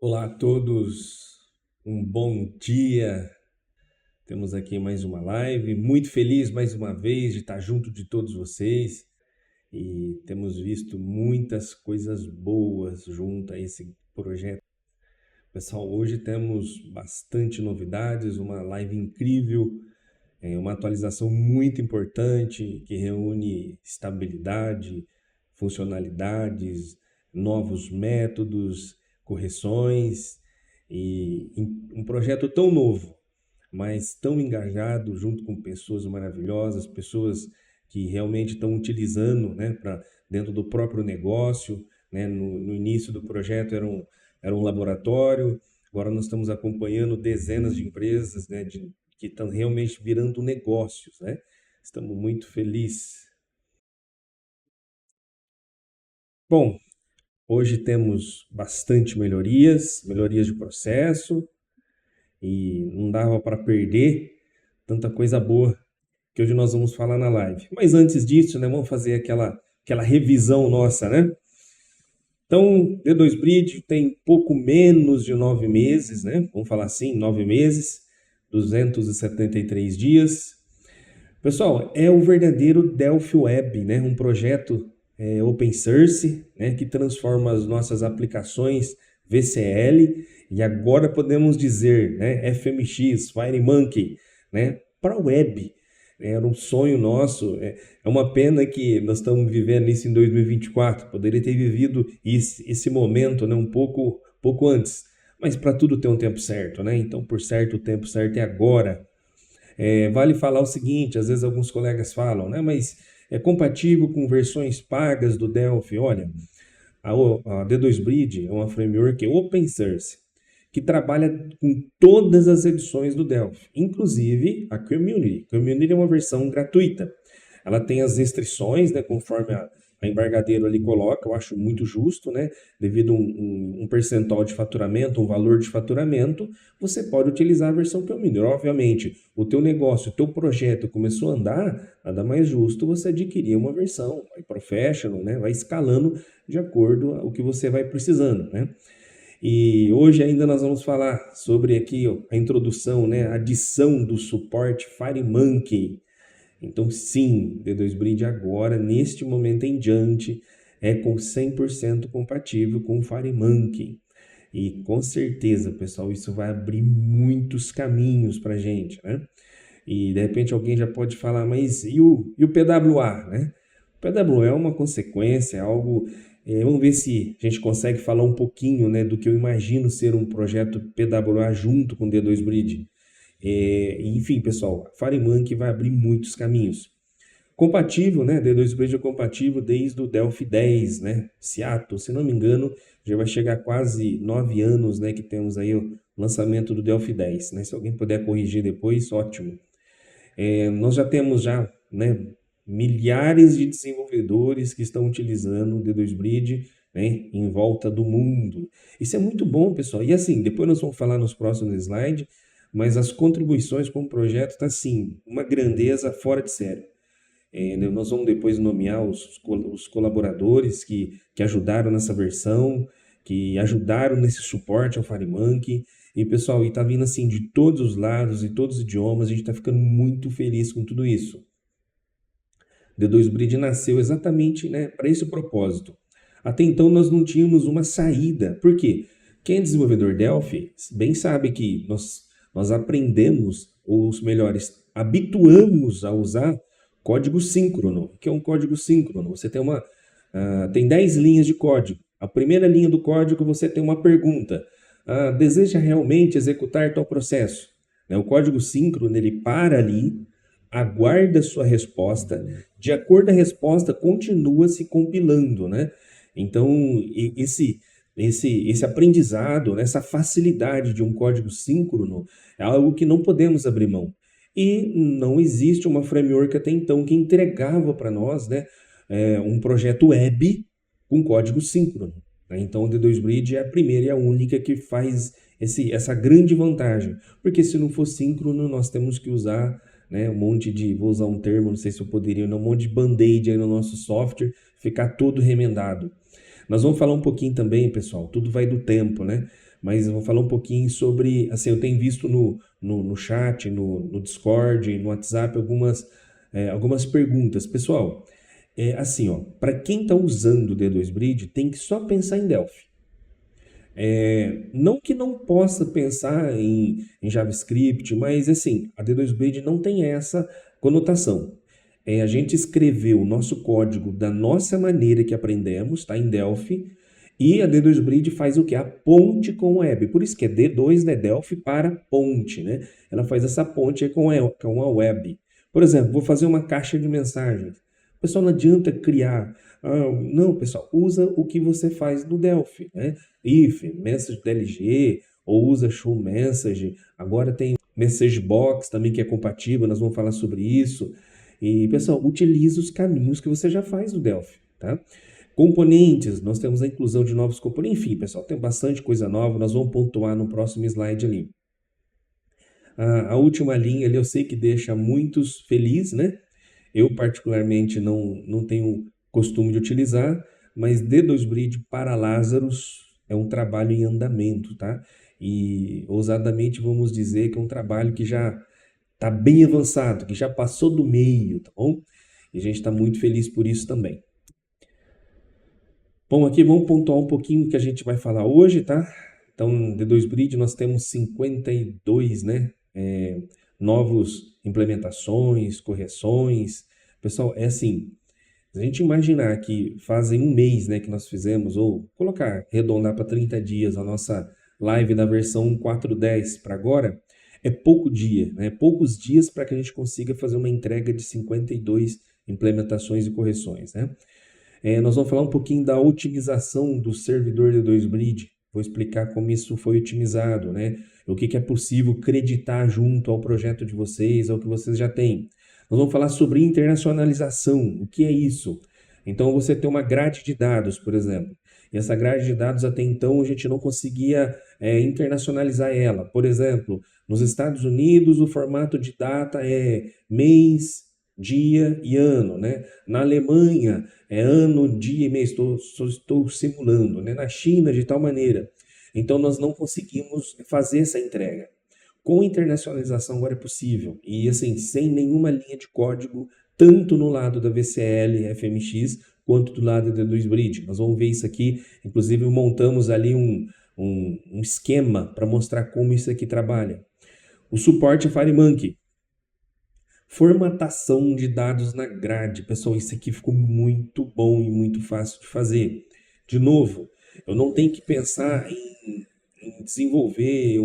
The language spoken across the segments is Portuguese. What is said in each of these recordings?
Olá a todos, um bom dia. Temos aqui mais uma live. Muito feliz mais uma vez de estar junto de todos vocês e temos visto muitas coisas boas junto a esse projeto. Pessoal, hoje temos bastante novidades, uma live incrível, uma atualização muito importante que reúne estabilidade, funcionalidades, novos métodos, correções e um projeto tão novo, mas tão engajado junto com pessoas maravilhosas, pessoas que realmente estão utilizando, né, para dentro do próprio negócio, né? No início do projeto era um laboratório, agora nós estamos acompanhando dezenas de empresas, né, que estão realmente virando negócios, né? Estamos muito felizes. Bom, hoje temos bastante melhorias de processo, e não dava para perder tanta coisa boa que hoje nós vamos falar na live. Mas antes disso, né, vamos fazer aquela revisão nossa, né? Então, D2 Bridge tem pouco menos de 9 meses, né? Vamos falar assim, 9 meses, 273 dias. Pessoal, é o verdadeiro Delphi Web, né? Um projeto open source, né? Que transforma as nossas aplicações VCL e agora podemos dizer, né? FMX, FireMonkey, né? Para a web. Era um sonho nosso. É uma pena que nós estamos vivendo isso em 2024. Poderia ter vivido esse momento, né? pouco antes. Mas para tudo tem um tempo certo, né? Então, por certo, o tempo certo é agora. Vale falar o seguinte, às vezes alguns colegas falam, né? Mas é compatível com versões pagas do Delphi. Olha, a D2 Bridge é uma framework open source que trabalha com todas as edições do Delphi, inclusive a Community. Community é uma versão gratuita. Ela tem as restrições, né, conforme a embargadeiro ali coloca, eu acho muito justo, né? Devido a um percentual de faturamento, um valor de faturamento, você pode utilizar a versão Community. Obviamente, o teu negócio, o teu projeto começou a andar, nada mais justo você adquirir uma versão professional, né? Vai escalando de acordo com o que você vai precisando, né? E hoje ainda nós vamos falar sobre aqui ó, a introdução, né? A adição do suporte FireMonkey. Então, sim, D2 Bridge agora, neste momento em diante, é com 100% compatível com o FireMonkey. E com certeza, pessoal, isso vai abrir muitos caminhos para a gente, né? E de repente alguém já pode falar, mas e o PWA, né? O PWA é uma consequência, é algo. Vamos ver se a gente consegue falar um pouquinho, né, do que eu imagino ser um projeto PWA junto com o D2 Bridge. Enfim, pessoal, a FireMonkey vai abrir muitos caminhos. Compatível, né? D2 Bridge é compatível desde o Delphi 10, né? Seattle, se não me engano, já vai chegar a quase 9 anos, né? Que temos aí o lançamento do Delphi 10, né? Se alguém puder corrigir depois, ótimo. Nós já temos já, né, milhares de desenvolvedores que estão utilizando o D2 Bridge, né, em volta do mundo. Isso é muito bom, pessoal. E assim, depois nós vamos falar nos próximos slides, mas as contribuições com o projeto está assim, uma grandeza fora de sério. Nós vamos depois nomear os colaboradores que ajudaram nessa versão, que ajudaram nesse suporte ao FireMonkey. E pessoal, e tá vindo assim de todos os lados e todos os idiomas, a gente está ficando muito feliz com tudo isso. D2 Bridge nasceu exatamente, né, para esse propósito. Até então nós não tínhamos uma saída. Por quê? Quem é desenvolvedor Delphi bem sabe que nós aprendemos, ou os melhores, habituamos a usar código síncrono. O que é um código síncrono? Você tem 10 linhas de código. A primeira linha do código você tem uma pergunta. Deseja realmente executar tal processo? O código síncrono ele para ali, aguarda a sua resposta, de acordo com a resposta, continua se compilando, né? Então, esse aprendizado, né, essa facilidade de um código síncrono é algo que não podemos abrir mão. E não existe uma framework até então que entregava para nós, né, um projeto web com código síncrono, né? Então, o D2 Bridge é a primeira e a única que faz essa grande vantagem. Porque se não for síncrono, nós temos que usar, né, vou usar um termo, não sei se eu poderia, um monte de band-aid aí no nosso software, ficar todo remendado. Nós vamos falar um pouquinho também, pessoal, tudo vai do tempo, né? mas eu vou falar um pouquinho sobre, assim, eu tenho visto no chat, no Discord, no WhatsApp, algumas perguntas. Pessoal, assim, ó, para quem está usando o D2 Bridge, tem que só pensar em Delphi. Não que não possa pensar em JavaScript, mas assim, a D2 Bridge não tem essa conotação. A gente escreveu o nosso código da nossa maneira que aprendemos, tá? Em Delphi, e a D2 Bridge faz o que? A ponte com o web. Por isso que é D2, né? Delphi para ponte, né? Ela faz essa ponte aí com a web. Por exemplo, vou fazer uma caixa de mensagens. Pessoal, não adianta criar. Não, pessoal, usa o que você faz no Delphi, né? If, message DLG, ou usa show message. Agora tem message box também que é compatível, nós vamos falar sobre isso. E, pessoal, utilize os caminhos que você já faz no Delphi, tá? Componentes, nós temos a inclusão de novos componentes. Enfim, pessoal, tem bastante coisa nova, nós vamos pontuar no próximo slide ali. A última linha ali eu sei que deixa muitos felizes, né? Eu, particularmente, não tenho costume de utilizar, mas D2 Bridge para Lazarus é um trabalho em andamento, tá? E, ousadamente, vamos dizer que é um trabalho que já está bem avançado, que já passou do meio, tá bom? E a gente está muito feliz por isso também. Bom, aqui vamos pontuar um pouquinho o que a gente vai falar hoje, tá? Então, D2 Bridge nós temos 52, né? Novos implementações, correções. Pessoal, é assim, se a gente imaginar que fazem um mês, né, que nós fizemos, ou arredondar para 30 dias a nossa live da versão 4.10 para agora, é pouco dia, né? Poucos dias para que a gente consiga fazer uma entrega de 52 implementações e correções, né? Nós vamos falar um pouquinho da otimização do servidor D2 Bridge. Vou explicar como isso foi otimizado, né? O que é possível creditar junto ao projeto de vocês, ao que vocês já têm. Nós vamos falar sobre internacionalização. O que é isso? Então, você tem uma grade de dados, por exemplo. E essa grade de dados, até então, a gente não conseguia internacionalizar ela. Por exemplo, nos Estados Unidos, o formato de data é mês, dia e ano, né? Na Alemanha, é ano, dia e mês. Estou simulando, né? Na China, de tal maneira. Então, nós não conseguimos fazer essa entrega. Com internacionalização agora é possível. E assim, sem nenhuma linha de código, tanto no lado da VCL, FMX, quanto do lado da D2 Bridge. Nós vamos ver isso aqui. Inclusive, montamos ali um esquema para mostrar como isso aqui trabalha. O suporte a FireMonkey. Formatação de dados na grade. Pessoal, isso aqui ficou muito bom e muito fácil de fazer. De novo, eu não tenho que pensar em desenvolver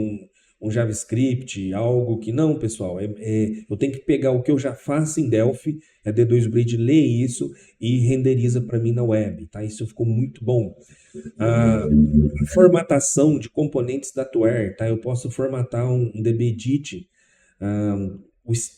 um JavaScript, algo que não, pessoal. Eu tenho que pegar o que eu já faço em Delphi, a D2 Bridge lê isso e renderiza para mim na web, tá? Isso ficou muito bom. A formatação de componentes da Tware, tá? Eu posso formatar um DBedit,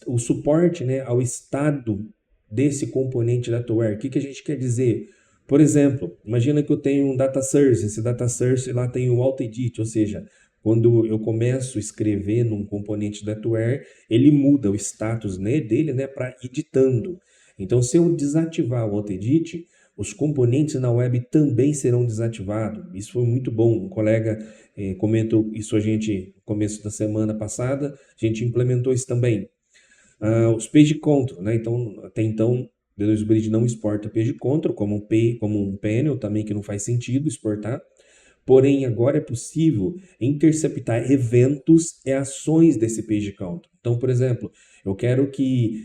o suporte, né, ao estado desse componente da Tware. O que a gente quer dizer? Por exemplo, imagina que eu tenho um data source, esse data source lá tem o auto-edit, ou seja, quando eu começo a escrever num componente da Tware, ele muda o status, né, dele, né, para editando. Então, se eu desativar o auto-edit, os componentes na web também serão desativados. Isso foi muito bom. Um colega comentou isso no começo da semana passada, a gente implementou isso também. Os page control, né? Então, até então, o D2 Bridge não exporta page control, como um panel também, que não faz sentido exportar. Porém, agora é possível interceptar eventos e ações desse page control. Então, por exemplo, eu quero que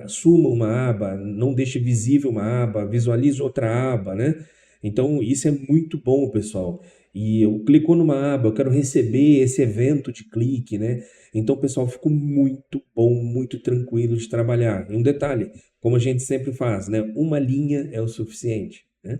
suma uma aba, não deixe visível uma aba, visualize outra aba, né? Então, isso é muito bom, pessoal. E eu clico numa aba, eu quero receber esse evento de clique, né? Então, pessoal, ficou muito bom, muito tranquilo de trabalhar. E um detalhe, como a gente sempre faz, né? Uma linha é o suficiente, né?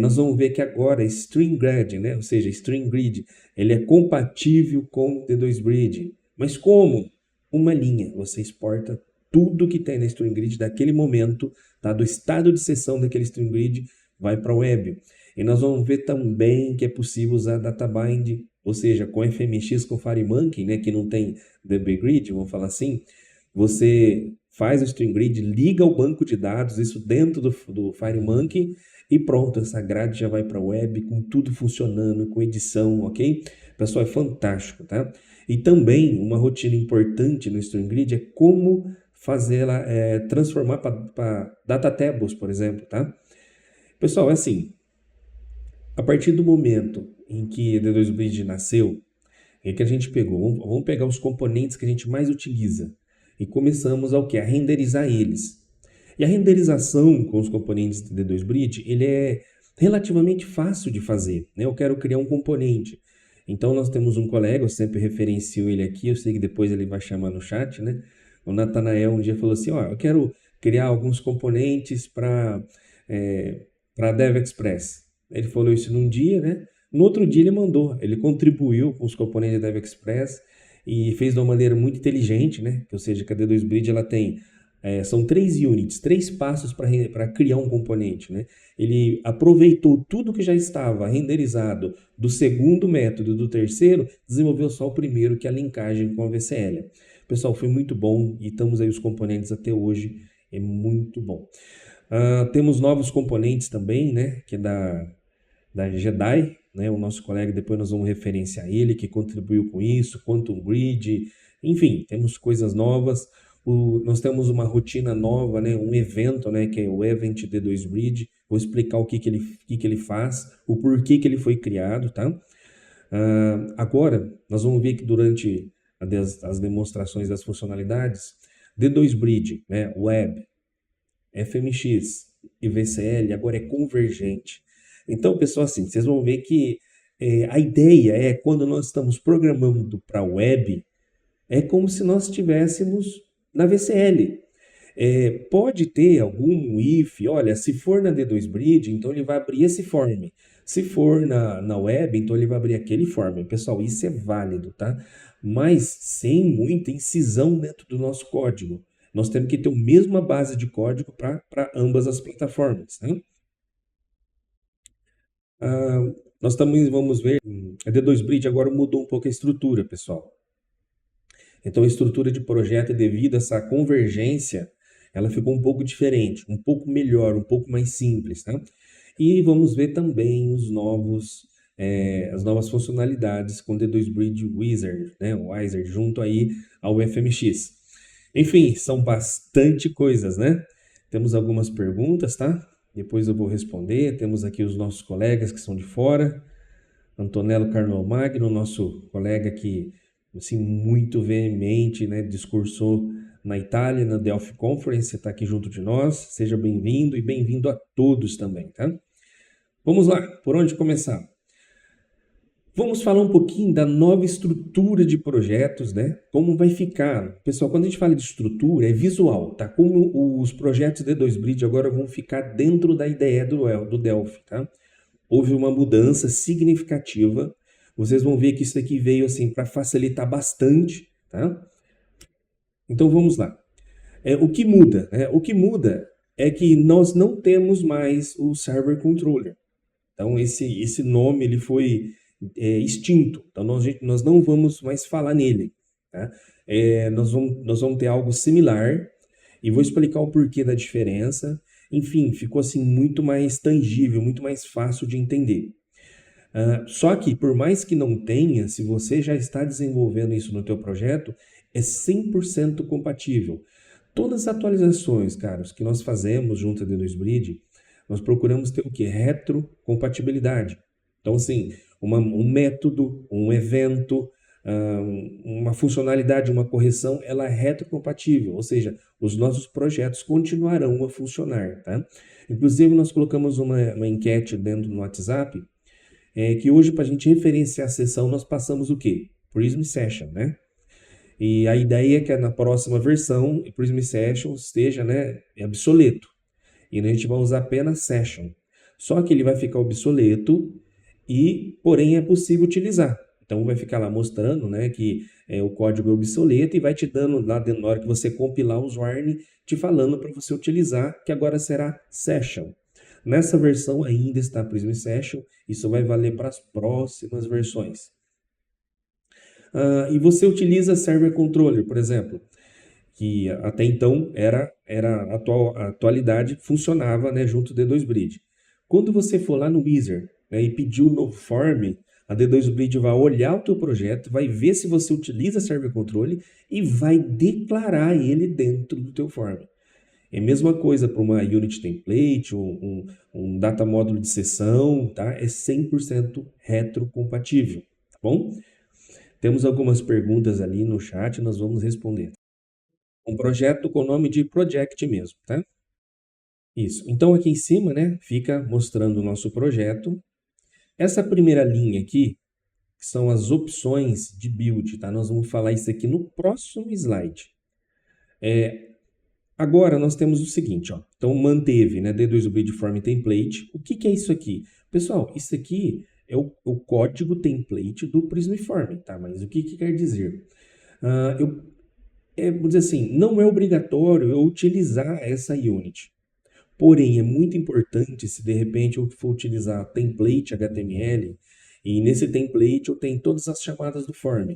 Nós vamos ver que agora String Grid, né? Ou seja, String Grid, ele é compatível com o D2 Bridge. Mas como? Uma linha. Você exporta tudo que tem na String Grid daquele momento, tá? Do estado de sessão daquele String Grid, vai para a web. E nós vamos ver também que é possível usar DataBind, ou seja, com FMX, com FireMonkey, né? Que não tem DB Grid, vamos falar assim. Você faz o String Grid, liga ao banco de dados, isso dentro do FireMonkey, e pronto, essa grade já vai para a web com tudo funcionando, com edição, ok? Pessoal, é fantástico, tá? E também uma rotina importante no StreamGrid é como fazê-la transformar para data tables, por exemplo, tá? Pessoal, é assim, a partir do momento em que a D2Bridge nasceu, é que a gente pegou, vamos pegar os componentes que a gente mais utiliza e começamos ao que? A renderizar eles. E a renderização com os componentes do D2Bridge, ele é relativamente fácil de fazer, né? Eu quero criar um componente. Então nós temos um colega, eu sempre referencio ele aqui, eu sei que depois ele vai chamar no chat, né? O Natanael um dia falou assim, ó, eu quero criar alguns componentes para DevExpress. Ele falou isso num dia, né? No outro dia ele mandou, ele contribuiu com os componentes da DevExpress e fez de uma maneira muito inteligente, né? Ou seja, que a D2Bridge ela tem são 3 units, 3 passos para criar um componente, né? Ele aproveitou tudo que já estava renderizado do segundo método, do terceiro, desenvolveu só o primeiro, que é a linkagem com a VCL. Pessoal, foi muito bom e estamos aí os componentes até hoje, é muito bom. Temos novos componentes também, né? Que é da Jedi, né? O nosso colega, depois nós vamos referenciar ele, que contribuiu com isso, Quantum Grid, enfim, temos coisas novas. Nós temos uma rotina nova, né? Um evento, né? Que é o Event D2Bridge. Vou explicar o que ele faz, o porquê que ele foi criado, tá? Agora, nós vamos ver que durante as demonstrações das funcionalidades, D2Bridge, né? Web, FMX e VCL agora é convergente. Então, pessoal, assim, vocês vão ver que a ideia é, quando nós estamos programando para a web, é como se nós estivéssemos na VCL. Pode ter algum if, olha, se for na D2Bridge, então ele vai abrir esse form. Se for na web, então ele vai abrir aquele form. Pessoal, isso é válido, tá? Mas sem muita incisão dentro do nosso código. Nós temos que ter a mesma base de código para ambas as plataformas, né? Nós também vamos ver, a D2Bridge agora mudou um pouco a estrutura, pessoal. Então, a estrutura de projeto, devido a essa convergência, ela ficou um pouco diferente, um pouco melhor, um pouco mais simples, tá? E vamos ver também as novas funcionalidades com o D2Bridge Wizard, né? O Wizard, junto aí ao FMX. Enfim, são bastante coisas, né? Temos algumas perguntas, tá? Depois eu vou responder. Temos aqui os nossos colegas que são de fora. Antonello Carlomagno, nosso colega que, assim, muito veemente, né, discursou na Itália, na Delphi Conference, está aqui junto de nós. Seja bem-vindo e bem-vindo a todos também, tá? Vamos lá, por onde começar? Vamos falar um pouquinho da nova estrutura de projetos, né? Como vai ficar. Pessoal, quando a gente fala de estrutura, é visual, tá? Como os projetos D2Bridge agora vão ficar dentro da IDE do Delphi, tá? Houve uma mudança significativa. Vocês vão ver que isso aqui veio assim para facilitar bastante, tá? Então vamos lá. O que muda? O que muda é que nós não temos mais o Server Controller. Então esse nome ele foi extinto. Então nós não vamos mais falar nele, tá? Nós vamos ter algo similar e vou explicar o porquê da diferença. Enfim, ficou assim muito mais tangível, muito mais fácil de entender. Só que, por mais que não tenha, se você já está desenvolvendo isso no teu projeto, é 100% compatível. Todas as atualizações, caros, que nós fazemos junto à D2Bridge, nós procuramos ter o quê? Retrocompatibilidade. Então, assim, um método, um evento, uma funcionalidade, uma correção, ela é retrocompatível, ou seja, os nossos projetos continuarão a funcionar, tá? Inclusive, nós colocamos uma enquete dentro do WhatsApp, que hoje, para a gente referenciar a sessão, nós passamos o quê? Prism Session, né? E a ideia é que na próxima versão, o Prism Session esteja, né, obsoleto. E a gente vai usar apenas Session. Só que ele vai ficar obsoleto e, porém, é possível utilizar. Então, vai ficar lá mostrando, né, que o código é obsoleto e vai te dando lá na hora que você compilar os warning, te falando para você utilizar, que agora será Session. Nessa versão ainda está Prism Session, isso vai valer para as próximas versões. E você utiliza Server Controller, por exemplo, que até então era a atualidade, funcionava, né, junto do D2Bridge. Quando você for lá no Wizard, né, e pedir o novo form, a D2Bridge vai olhar o teu projeto, vai ver se você utiliza Server Control e vai declarar ele dentro do teu form. É a mesma coisa para uma Unit Template, um Data Módulo de sessão, tá? É 100% retrocompatível, tá bom? Temos algumas perguntas ali no chat, nós vamos responder. Um projeto com o nome de Project mesmo, tá? Isso. Então aqui em cima, né, fica mostrando o nosso projeto. Essa primeira linha aqui, que são as opções de build, tá? Nós vamos falar isso aqui no próximo slide. Agora nós temos o seguinte, ó. Então manteve, né, D2Bridge Form Template. O que é isso aqui? Pessoal, isso aqui é o código template do Prismiform, tá? Mas o que quer dizer? Vamos dizer assim, não é obrigatório eu utilizar essa unit. Porém, é muito importante se de repente eu for utilizar template HTML e nesse template eu tenho todas as chamadas do form.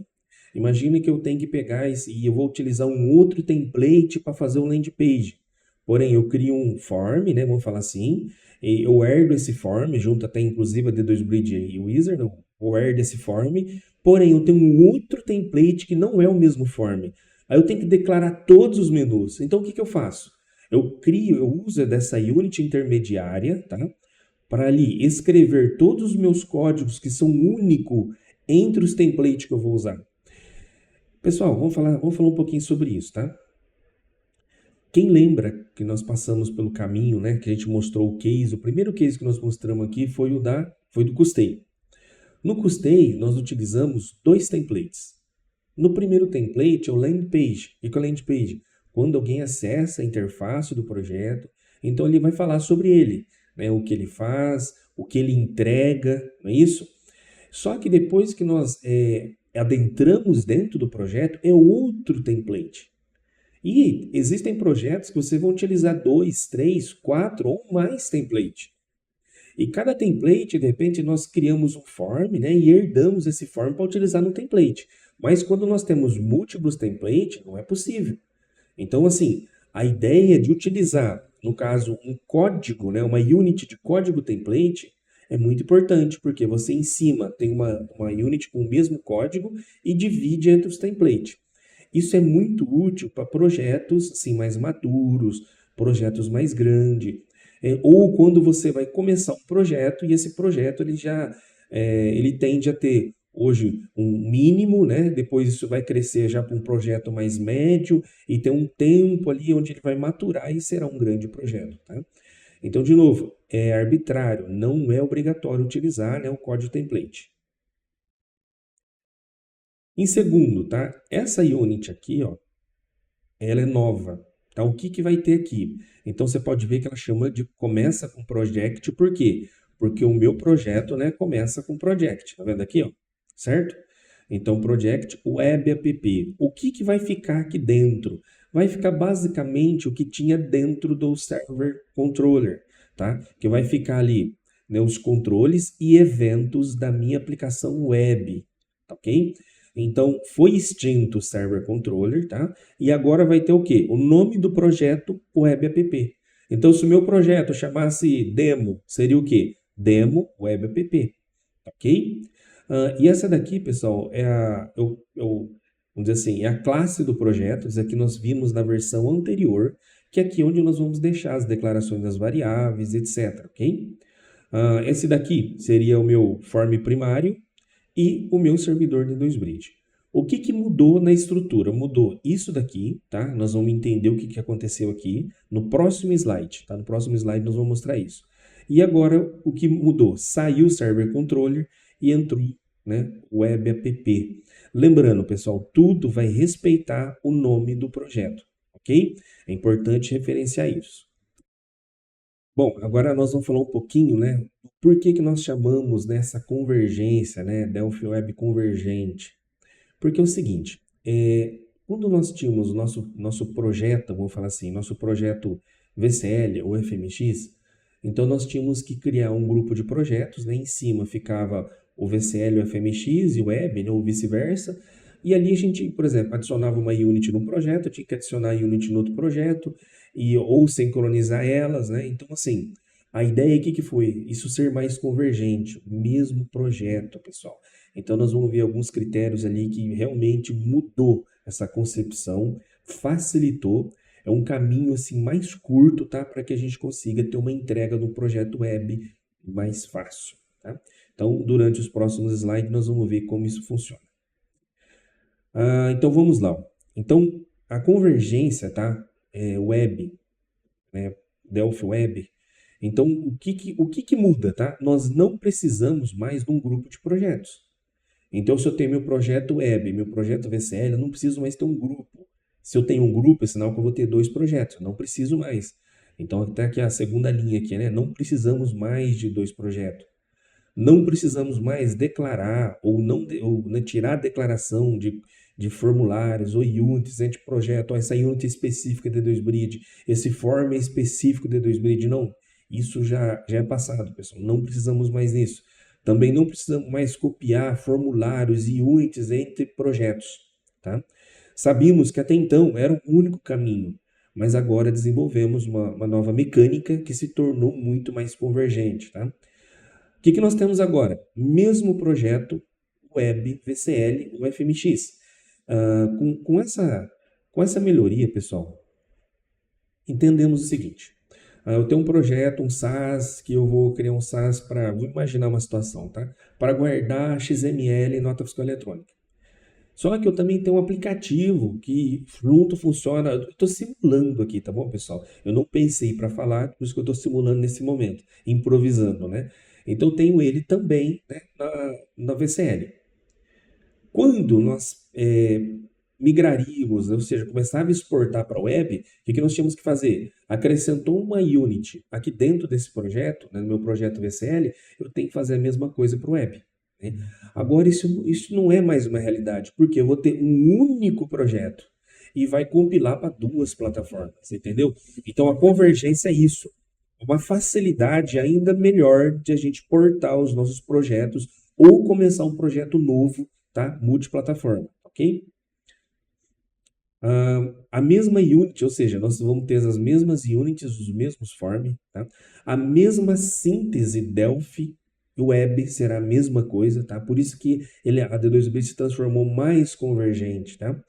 Imagine que eu tenho que pegar e eu vou utilizar um outro template para fazer um landing page. Porém, eu crio um form, né, vamos falar assim, e eu herdo esse form, junto até inclusive a D2Bridge e o Wizard, eu herdo esse form, porém eu tenho um outro template que não é o mesmo form. Aí eu tenho que declarar todos os menus. Então o que eu faço? Eu uso dessa unit intermediária, tá? Para ali escrever todos os meus códigos que são únicos entre os templates que eu vou usar. Pessoal, vamos falar um pouquinho sobre isso, tá? Quem lembra que nós passamos pelo caminho, né? Que a gente mostrou o case, o primeiro case que nós mostramos aqui foi do Custei. No Custei, nós utilizamos dois templates. No primeiro template é o landing page. O que é o landing page? Quando alguém acessa a interface do projeto, então ele vai falar sobre ele, né? O que ele faz, o que ele entrega, não é isso? Só que depois que nós adentramos dentro do projeto, é outro template. E existem projetos que você vai utilizar 2, 3, 4 ou mais templates. E cada template, de repente, nós criamos um form, né, e herdamos esse form para utilizar no template. Mas quando nós temos múltiplos templates, não é possível. Então, assim, a ideia de utilizar, no caso, um código, né, uma unit de código template, é muito importante, porque você em cima tem uma unit com o mesmo código e divide entre os templates. Isso é muito útil para projetos assim, mais maduros, projetos mais grandes, ou quando você vai começar um projeto e esse projeto ele tende a ter hoje um mínimo, né? Depois isso vai crescer já para um projeto mais médio e tem um tempo ali onde ele vai maturar e será um grande projeto, tá? Então, de novo, é arbitrário, não é obrigatório utilizar, né, o código template. Em segundo, tá? Essa unit aqui, ó, ela é nova. Tá? O que vai ter aqui? Então você pode ver que ela começa com project, por quê? Porque o meu projeto, né, começa com project. Tá vendo aqui, ó? Certo? Então project web app. O que vai ficar aqui dentro? Vai ficar basicamente o que tinha dentro do server controller, tá? Que vai ficar ali, né, os controles e eventos da minha aplicação web, tá ok? Então, foi extinto o Server Controller, tá? E agora vai ter o quê? O nome do projeto Web App. Então, se o meu projeto chamasse Demo, seria o quê? Demo Web App, ok? E essa daqui, pessoal, vamos dizer assim, é a classe do projeto. Isso aqui nós vimos na versão anterior, que é aqui onde nós vamos deixar as declarações das variáveis, etc, ok? Esse daqui seria o meu form primário, e o meu servidor de D2Bridge. O que mudou na estrutura? Mudou isso daqui, tá? Nós vamos entender o que aconteceu aqui no próximo slide, tá? No próximo slide nós vamos mostrar isso. E agora, o que mudou? Saiu o Server Controller e entrou, né, Web App. Lembrando, pessoal, tudo vai respeitar o nome do projeto, ok? É importante referenciar isso. Bom, agora nós vamos falar um pouquinho, né, por que nós chamamos nessa convergência, né, Delphi Web Convergente. Porque é o seguinte, quando nós tínhamos o nosso projeto, vamos falar assim, nosso projeto VCL ou FMX, então nós tínhamos que criar um grupo de projetos, né, em cima ficava o VCL, o FMX e o Web, né, ou vice-versa, e ali a gente, por exemplo, adicionava uma unit no projeto, tinha que adicionar a unit no outro projeto, ou sincronizar elas, né? Então, assim, A ideia aqui que foi isso ser mais convergente, mesmo projeto, pessoal. Então nós vamos ver alguns critérios ali que realmente mudou essa concepção, facilitou, é um caminho assim mais curto, tá, para que a gente consiga ter uma entrega do projeto web mais fácil, tá? Então, durante os próximos slides nós vamos ver como isso funciona. Então vamos lá. Então, a convergência, tá? Web, né? Delphi Web. Então, o que muda, tá? Nós não precisamos mais de um grupo de projetos. Então, se eu tenho meu projeto web, meu projeto VCL, eu não preciso mais ter um grupo. Se eu tenho um grupo, é sinal que eu vou ter 2 projetos. Eu não preciso mais. Então, até aqui a segunda linha aqui, né? Não precisamos mais de 2 projetos. Não precisamos mais declarar ou não né, tirar a declaração de formulários ou units entre projeto. Ó, essa unit específica de D2Bridge, esse form é específico de D2Bridge. Não, isso já é passado, pessoal. Não precisamos mais disso. Também não precisamos mais copiar formulários e units entre projetos, tá? Sabíamos que até então era o único caminho, mas agora desenvolvemos uma nova mecânica que se tornou muito mais convergente, tá? O que nós temos agora? Mesmo projeto Web VCL, o FMX. Com essa melhoria, pessoal, entendemos o seguinte. Eu tenho um projeto, um SaaS, que eu vou criar um SaaS para, vou imaginar uma situação, tá? Para guardar XML em nota fiscal eletrônica. Só que eu também tenho um aplicativo que junto funciona. Eu estou simulando aqui, tá bom, pessoal? Eu não pensei para falar, por isso que eu estou simulando nesse momento, improvisando, né? Então eu tenho ele também, né, na VCL. Quando nós migraríamos, ou seja, começava a exportar para a web, o que nós tínhamos que fazer? Acrescentou uma unit aqui dentro desse projeto, né, no meu projeto VCL, eu tenho que fazer a mesma coisa para o web. Né? Agora, isso não é mais uma realidade, porque eu vou ter um único projeto e vai compilar para 2 plataformas, entendeu? Então, a convergência é isso. Uma facilidade ainda melhor de a gente portar os nossos projetos ou começar um projeto novo, tá? Multiplataforma, ok? A mesma unit, ou seja, nós vamos ter as mesmas units, os mesmos form, tá? A mesma síntese Delphi Web será a mesma coisa, tá? Por isso que a D2Bridge se transformou mais convergente, tá?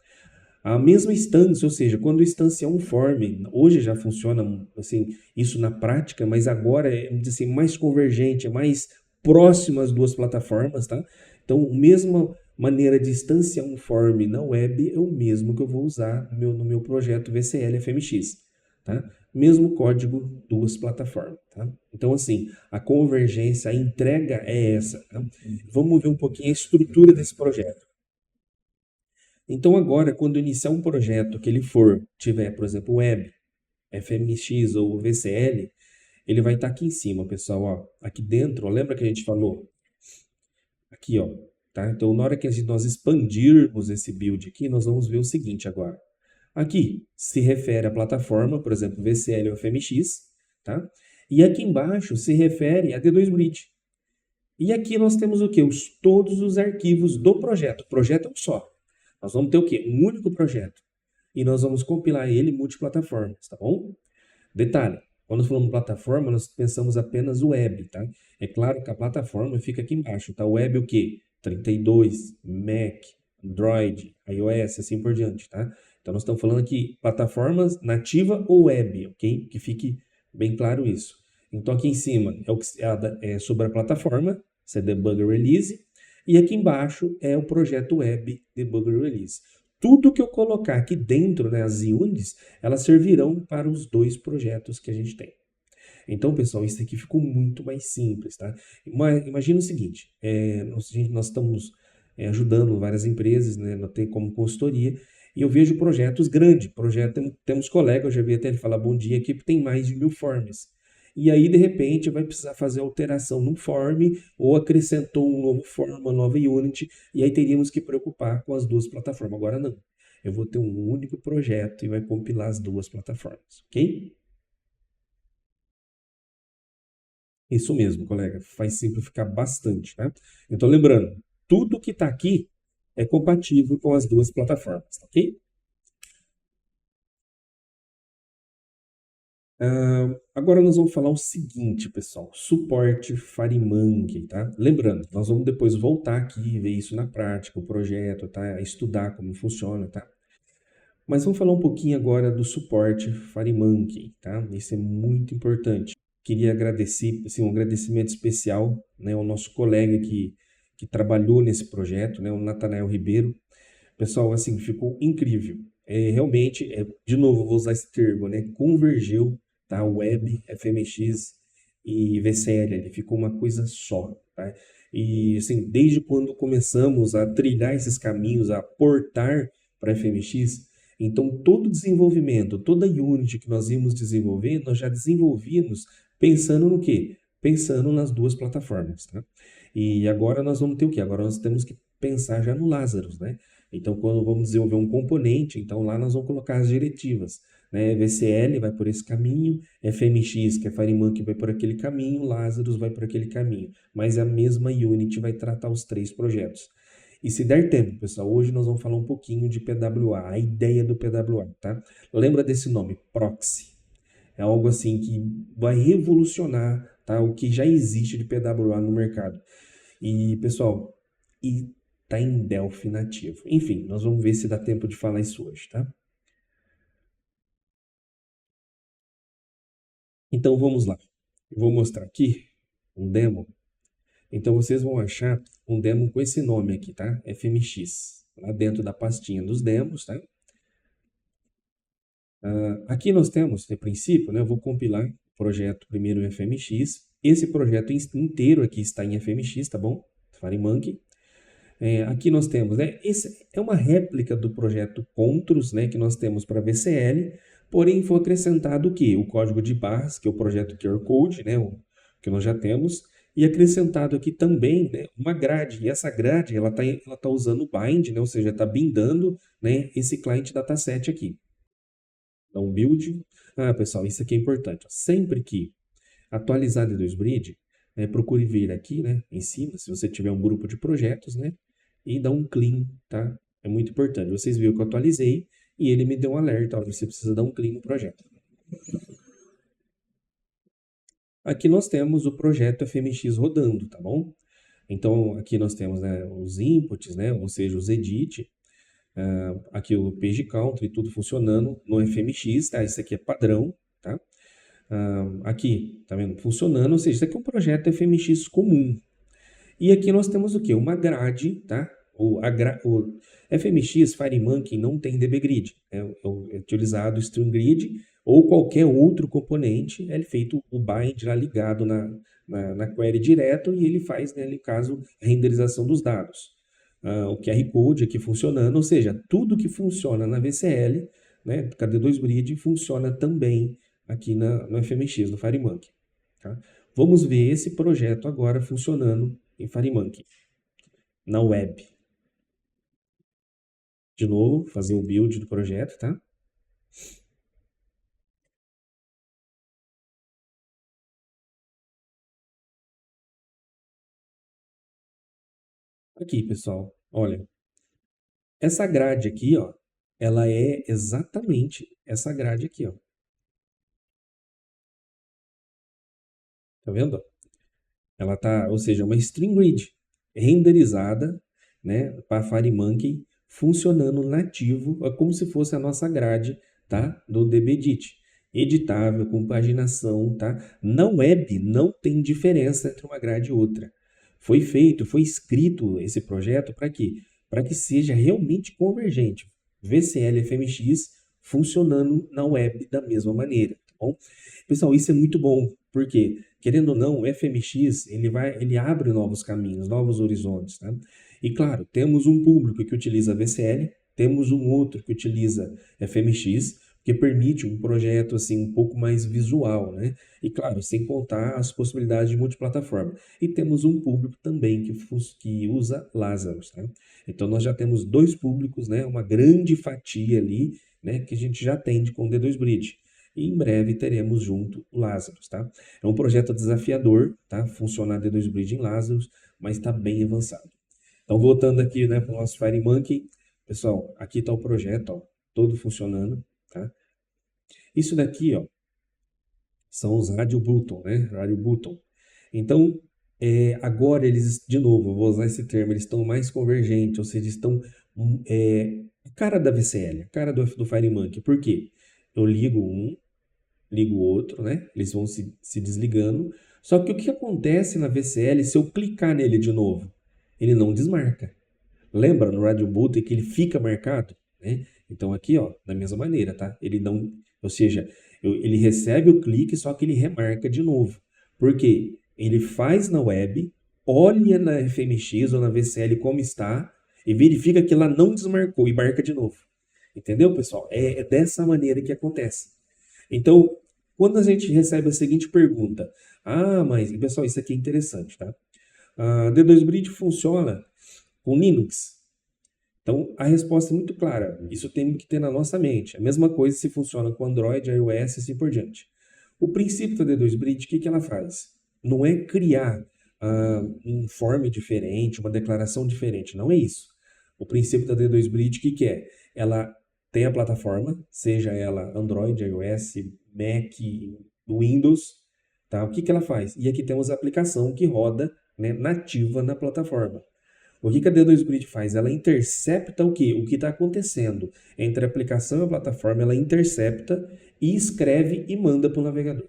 A mesma instância, ou seja, quando instanciar um form, hoje já funciona assim, isso na prática, mas agora é assim, mais convergente, é mais próximo às 2 plataformas, tá? Então, a mesma maneira de instanciar um form na web é o mesmo que eu vou usar no meu projeto VCL FMX, tá? Mesmo código, 2 plataformas, tá? Então, assim, a convergência, a entrega é essa, tá? Vamos ver um pouquinho a estrutura desse projeto. Então, agora, quando iniciar um projeto que ele tiver, por exemplo, web, FMX ou VCL, ele vai estar aqui em cima, pessoal, ó, aqui dentro, ó, lembra que a gente falou? Aqui, ó, tá? Então, na hora que nós expandirmos esse build aqui, nós vamos ver o seguinte agora. Aqui se refere à plataforma, por exemplo, VCL ou FMX, tá? E aqui embaixo se refere a D2Bridge. E aqui nós temos o quê? Todos os arquivos do projeto. O projeto é um só. Nós vamos ter o quê? Um único projeto. E nós vamos compilar ele multiplataformas, tá bom? Detalhe, quando nós falamos plataforma, nós pensamos apenas o web, tá? É claro que a plataforma fica aqui embaixo, tá? O web o quê? 32, Mac, Android, iOS, assim por diante, tá? Então nós estamos falando aqui plataformas nativa ou web, ok? Que fique bem claro isso. Então aqui em cima é sobre a plataforma, isso é Debugger Release, e aqui embaixo é o projeto web Debugger Release. Tudo que eu colocar aqui dentro, né, as units, elas servirão para os 2 projetos que a gente tem. Então, pessoal, isso aqui ficou muito mais simples, tá? Imagina o seguinte, nós estamos ajudando várias empresas, né, como consultoria, e eu vejo projetos grandes, temos colegas, eu já vi até ele falar, bom dia, a equipe tem mais de 1000 forms. E aí, de repente, vai precisar fazer alteração no form, ou acrescentou um novo form, uma nova unit, e aí teríamos que preocupar com as 2 plataformas. Agora não. Eu vou ter um único projeto e vai compilar as 2 plataformas, ok? Isso mesmo, colega. Faz simplificar bastante, tá? Então, lembrando, tudo que está aqui é compatível com as 2 plataformas, ok? Agora nós vamos falar o seguinte, pessoal, suporte FireMonkey, tá? Lembrando, nós vamos depois voltar aqui e ver isso na prática, o projeto, tá? Estudar como funciona, tá? Mas vamos falar um pouquinho agora do suporte FireMonkey, tá? Isso é muito importante. Queria agradecer, assim, um agradecimento especial, né, ao nosso colega que trabalhou nesse projeto, né, o Natanael Ribeiro. Pessoal, assim, ficou incrível. Realmente, de novo, vou usar esse termo, né? Convergiu, tá? Web, FMX e VCL, ele ficou uma coisa só, tá? E, assim, desde quando começamos a trilhar esses caminhos, a portar para FMX, então todo desenvolvimento, toda Unity que nós íamos desenvolver, nós já desenvolvíamos pensando no quê? Pensando nas duas plataformas, tá? E agora nós vamos ter o quê? Agora nós temos que pensar já no Lazarus, né? Então, quando vamos desenvolver um componente, então lá nós vamos colocar as diretivas, né? VCL vai por esse caminho, FMX, que é FireMonkey, vai por aquele caminho, Lazarus vai por aquele caminho. Mas a mesma Unity vai tratar os três projetos. E se der tempo, pessoal, hoje nós vamos falar um pouquinho de PWA, a ideia do PWA, tá? Lembra desse nome, Proxy. É algo assim que vai revolucionar, tá, o que já existe de PWA no mercado. E, pessoal, e tá em Delphi nativo. Enfim, nós vamos ver se dá tempo de falar isso hoje, tá? Então vamos lá. Eu vou mostrar aqui um demo. Então vocês vão achar um demo com esse nome aqui, tá? FMX. Lá dentro da pastinha dos demos, tá? Aqui nós temos, de princípio, né? Eu vou compilar o projeto primeiro em FMX. Esse projeto inteiro aqui está em FMX, tá bom? FireMonkey. Aqui nós temos, né? Esse é uma réplica do projeto Contros, né? Que nós temos para VCL, porém foi acrescentado o quê? O código de barras, que é o projeto QR Code, né? O que nós já temos, e acrescentado aqui também, né, uma grade. E essa grade, ela tá usando o bind, né? Ou seja, está bindando, né, esse client dataset aqui. Então, build. Pessoal, isso aqui é importante. Ó. Sempre que atualizar D2Bridge, né, procure vir aqui, né, em cima, se você tiver um grupo de projetos, né, e dar um clean, tá? É muito importante. Vocês viram que eu atualizei e ele me deu um alerta, olha, você precisa dar um clean no projeto. Aqui nós temos o projeto FMX rodando, tá bom? Então, aqui nós temos, né, os inputs, né, ou seja, os edit, aqui o page count e tudo funcionando no FMX, tá? Isso aqui é padrão, tá? Aqui, tá vendo? Funcionando, ou seja, isso aqui é um projeto FMX comum. E aqui nós temos o que? Uma grade, tá? O FMX FireMonkey não tem DBGrid, é utilizado o StringGrid ou qualquer outro componente, é feito o bind lá ligado na query direto e ele faz, né, no caso, a renderização dos dados. O QR Code aqui funcionando, ou seja, tudo que funciona na VCL, né, KD2Bridge, funciona também aqui no FMX, no FireMonkey. Tá? Vamos ver esse projeto agora funcionando em FireMonkey, na web. De novo, fazer o build do projeto, tá? Aqui, pessoal, olha, essa grade aqui, ó, ela é exatamente essa grade aqui, ó. Tá vendo? Ela tá, ou seja, uma string grid renderizada, né, para FireMonkey, funcionando nativo, é como se fosse a nossa grade, tá, do DBDit. Editável, com paginação, tá? Na web não tem diferença entre uma grade e outra. Foi escrito esse projeto para quê? Para que seja realmente convergente. VCL FMX funcionando na web da mesma maneira, tá bom? Pessoal, isso é muito bom, porque querendo ou não, o FMX ele abre novos caminhos, novos horizontes, tá? E claro, temos um público que utiliza VCL, temos um outro que utiliza FMX, que permite um projeto assim um pouco mais visual, né? E claro, sem contar as possibilidades de multiplataforma. E temos um público também que usa Lazarus, tá? Então nós já temos dois públicos, né? Uma grande fatia ali, né? Que a gente já atende com o D2Bridge. E em breve teremos junto o Lazarus, tá? É um projeto desafiador, tá? Funcionar D2Bridge em Lazarus, mas está bem avançado. Então, voltando aqui, né, para o nosso FireMonkey, pessoal, aqui está o projeto, ó, todo funcionando, tá? Isso daqui, ó, São os Radio Button, né? Radio Button. Então, agora eles, de novo, eu vou usar esse termo, eles estão mais convergentes, ou seja, estão a cara da VCL, a cara do FireMonkey. Por quê? Eu ligo um, ligo o outro, né? Eles vão se desligando. Só que o que acontece na VCL se eu clicar nele de novo? Ele não desmarca. Lembra no Radio Boot que ele fica marcado, né? Então aqui, ó, da mesma maneira, tá? Ele não, ou seja, ele recebe o clique, só que ele remarca de novo. Por quê? Ele faz na web, olha na FMX ou na VCL como está e verifica que ela não desmarcou e marca de novo. Entendeu, pessoal? É dessa maneira que acontece. Então, quando a gente recebe a seguinte pergunta, mas, pessoal, isso aqui é interessante, tá? A D2 Bridge funciona com Linux? Então, a resposta é muito clara. Isso tem que ter na nossa mente. A mesma coisa se funciona com Android, iOS e assim por diante. O princípio da D2 Bridge, o que ela faz? Não é criar um form diferente, uma declaração diferente. Não é isso. O princípio da D2 Bridge, o que é? Ela tem a plataforma, seja ela Android, iOS, Mac, Windows, tá? O que ela faz? E aqui temos a aplicação que roda, né, nativa na plataforma. O que a D2 Bridge faz? Ela intercepta o quê? O que está acontecendo entre a aplicação e a plataforma, ela intercepta e escreve e manda para o navegador.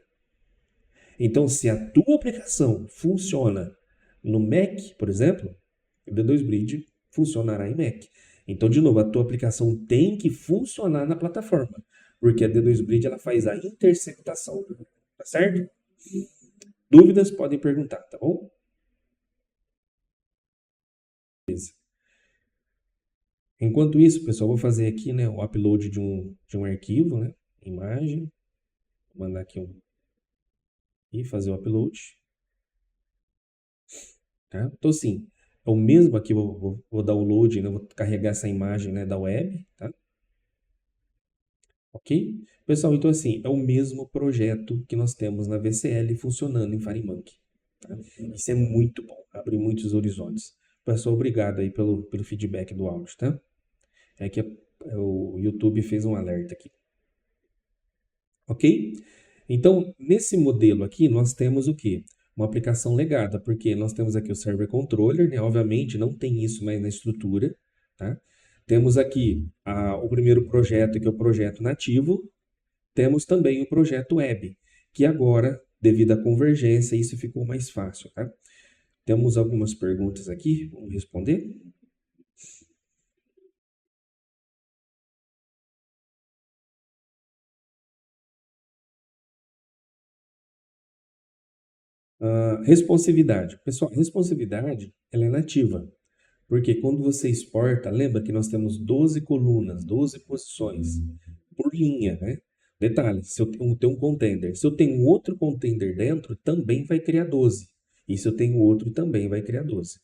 Então, se a tua aplicação funciona no Mac, por exemplo, o D2 Bridge funcionará em Mac. Então, de novo, a tua aplicação tem que funcionar na plataforma, porque a D2 Bridge ela faz a interceptação, tá certo? Dúvidas podem perguntar, tá bom? Beleza. Enquanto isso, pessoal, vou fazer aqui, né, o upload de um arquivo, né, imagem, vou mandar aqui e fazer o upload, tá? Então, assim, é o mesmo aqui, vou dar o load, né, vou carregar essa imagem, né, da web, tá? Ok? Pessoal, então, assim, é o mesmo projeto que nós temos na VCL funcionando em FireMonkey, tá? Isso é muito bom, abre muitos horizontes. Pessoal, obrigado aí pelo feedback do áudio, tá? É que o YouTube fez um alerta aqui. Ok? Então, nesse modelo aqui, nós temos o quê? Uma aplicação legada, porque nós temos aqui o Server Controller, né? Obviamente não tem isso mais na estrutura, tá? Temos aqui o primeiro projeto, que é o projeto nativo. Temos também o projeto web, que agora, devido à convergência, isso ficou mais fácil, tá? Temos algumas perguntas aqui, vamos responder. Responsividade. Pessoal, responsividade, ela é nativa. Porque quando você exporta, lembra que nós temos 12 colunas, 12 posições por linha, né? Detalhe, se eu tenho um container, se eu tenho outro container dentro, também vai criar 12. E se eu tenho outro, também vai criar 12.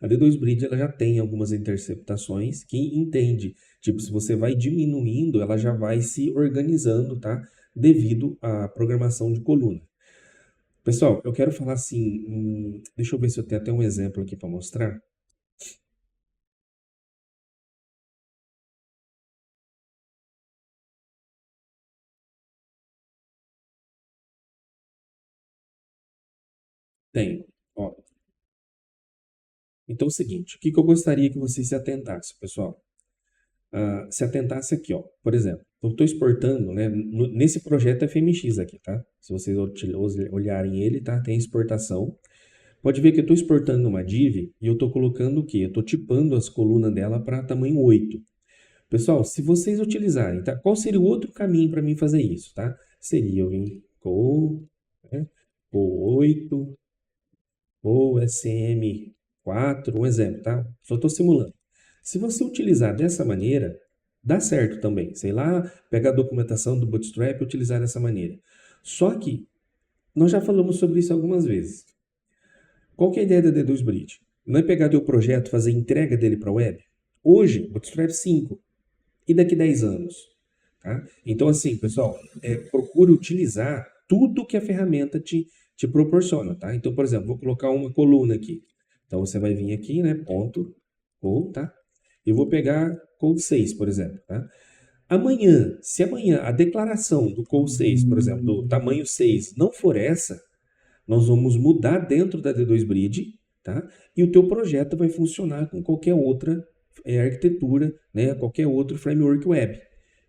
A D2 Bridge ela já tem algumas interceptações que entende. Tipo, se você vai diminuindo, ela já vai se organizando, tá? Devido à programação de coluna. Pessoal, eu quero falar assim, deixa eu ver se eu tenho até um exemplo aqui para mostrar. Tenho. Ó, então é o seguinte, o que eu gostaria que você se atentasse, pessoal? Se atentasse aqui, ó. Por exemplo, eu estou exportando, né, nesse projeto FMX aqui, tá? Se vocês olharem ele, tá? Tem exportação. Pode ver que eu estou exportando uma div e eu estou colocando o quê? Eu estou tipando as colunas dela para tamanho 8. Pessoal, se vocês utilizarem, tá? Qual seria o outro caminho para mim fazer isso, tá? Seria eu vir com, né, com 8, ou SM4, um exemplo, tá? Só estou simulando. Se você utilizar dessa maneira, dá certo também. Sei lá, pegar a documentação do Bootstrap e utilizar dessa maneira. Só que nós já falamos sobre isso algumas vezes. Qual que é a ideia da D2 Bridge? Não é pegar teu projeto, fazer entrega dele para a web? Hoje, Bootstrap 5. E daqui 10 anos? Tá? Então, assim, pessoal, procure utilizar tudo que a ferramenta te proporciona, tá? Então, por exemplo, vou colocar uma coluna aqui. Então, você vai vir aqui, né, ponto, ou, tá? Eu vou pegar code 6, por exemplo, tá? Amanhã, se amanhã a declaração do call 6, por exemplo, do tamanho 6, não for essa, nós vamos mudar dentro da D2 Bridge, tá? E o teu projeto vai funcionar com qualquer outra arquitetura, né? Qualquer outro framework web,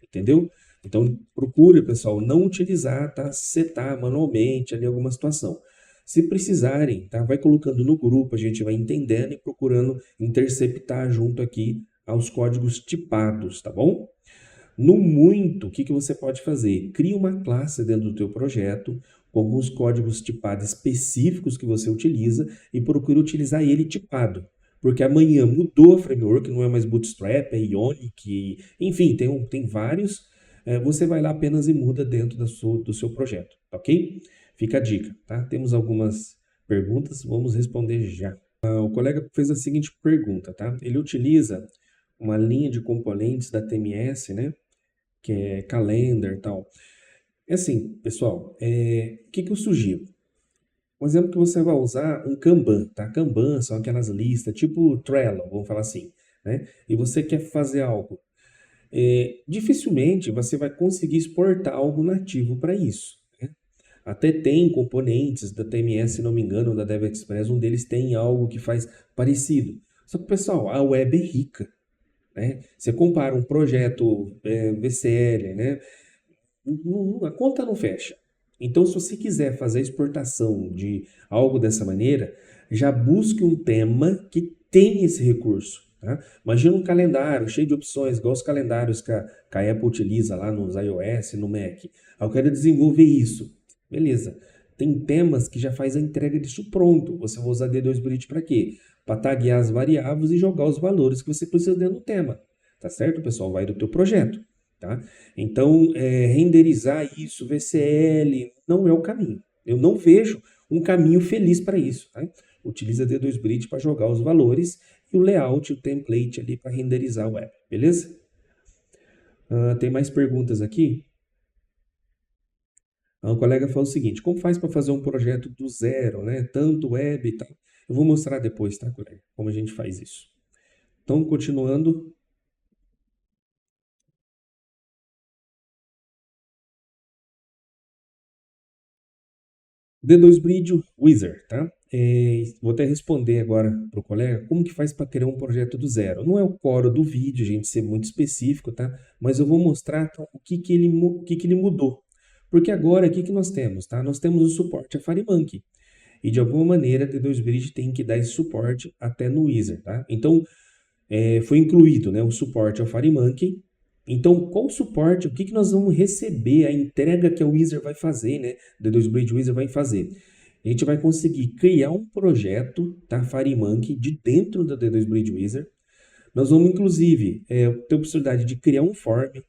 entendeu? Então, procure, pessoal, não utilizar, tá? Setar manualmente ali alguma situação. Se precisarem, tá? Vai colocando no grupo, a gente vai entendendo e procurando interceptar junto aqui aos códigos tipados, tá bom? No muito, o que você pode fazer? Cria uma classe dentro do teu projeto com alguns códigos tipados específicos que você utiliza e procure utilizar ele tipado. Porque amanhã mudou a framework, não é mais Bootstrap, é Ionic, enfim, tem vários. Você vai lá apenas e muda dentro do seu projeto, ok? Fica a dica, tá? Temos algumas perguntas, vamos responder já. O colega fez a seguinte pergunta, tá? Ele utiliza uma linha de componentes da TMS, né? Que é calendar e tal. É assim, pessoal, o que eu sugiro? Um exemplo que você vai usar um Kanban, tá? Kanban são aquelas listas, tipo Trello, vamos falar assim, né? E você quer fazer algo. Dificilmente você vai conseguir exportar algo nativo para isso, né? Até tem componentes da TMS, se não me engano, da DevExpress, um deles tem algo que faz parecido. Só que, pessoal, a web é rica, né? Você compara um projeto VCL, né? A conta não fecha. Então, se você quiser fazer a exportação de algo dessa maneira, já busque um tema que tem esse recurso. Tá? Imagina um calendário cheio de opções, igual os calendários que a Apple utiliza lá nos iOS, no Mac. Eu quero desenvolver isso. Beleza. Tem temas que já faz a entrega disso pronto. Você vai usar D2 Bridge para quê? Para taguear as variáveis e jogar os valores que você precisa dentro do tema. Tá certo, pessoal? Vai do teu projeto. Tá? Então, renderizar isso, VCL, não é o caminho. Eu não vejo um caminho feliz para isso. Tá? Utiliza D2 Bridge para jogar os valores e o layout, o template ali para renderizar o web, beleza? Tem mais perguntas aqui? O colega falou o seguinte, como faz para fazer um projeto do zero, né? Tanto web e tal. Eu vou mostrar depois, tá, colega? Como a gente faz isso. Então, continuando. D2 Bridge Wizard, tá? Vou até responder agora para o colega como que faz para criar um projeto do zero. Não é o core do vídeo, gente, ser muito específico, tá? Mas eu vou mostrar o que que ele mudou. Porque agora, o que que nós temos, tá? Nós temos o suporte a FireMonkey. E de alguma maneira, a D2 Bridge tem que dar esse suporte até no Wizard, tá? Então, foi incluído, né, o suporte ao FireMonkey. Então, qual o suporte? O que que nós vamos receber? A entrega que a Wizard vai fazer, né? D2 Bridge Wizard vai fazer. A gente vai conseguir criar um projeto, tá? FireMonkey, de dentro da D2 Bridge Wizard. Nós vamos, inclusive, ter a possibilidade de criar um form,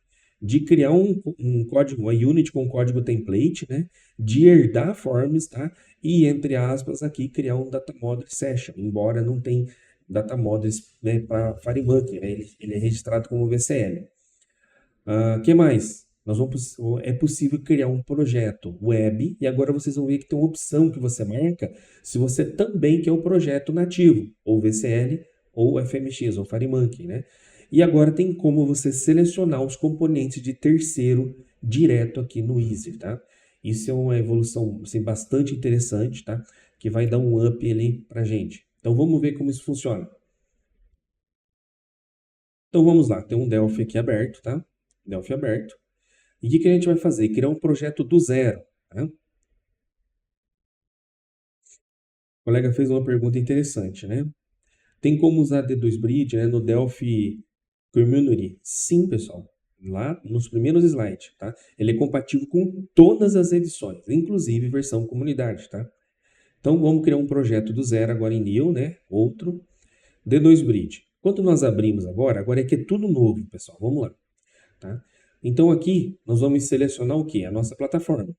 de criar um código, uma unit com código template, né? De herdar forms, tá? E, entre aspas, aqui, criar um data model session, embora não tenha data models, né, para FireMonkey, né? Ele é registrado como VCL. Que mais? É possível criar um projeto web e agora vocês vão ver que tem uma opção que você marca se você também quer um projeto nativo, ou VCL, ou FMX, ou FireMonkey, né? E agora tem como você selecionar os componentes de terceiro direto aqui no Easy, tá? Isso é uma evolução assim, bastante interessante, tá? Que vai dar um up ali pra gente. Então vamos ver como isso funciona. Então vamos lá, tem um Delphi aqui aberto, tá? Delphi aberto. E o que a gente vai fazer? Criar um projeto do zero. Tá? O colega fez uma pergunta interessante, né? Tem como usar D2 Bridge, né, no Delphi Community? Sim, pessoal. Lá nos primeiros slides, tá? Ele é compatível com todas as edições, inclusive versão comunidade, tá? Então vamos criar um projeto do zero agora em New, né? Outro D2 Bridge. Quando nós abrimos agora é que é tudo novo, pessoal. Vamos lá. Tá? Então aqui nós vamos selecionar o que? A nossa plataforma.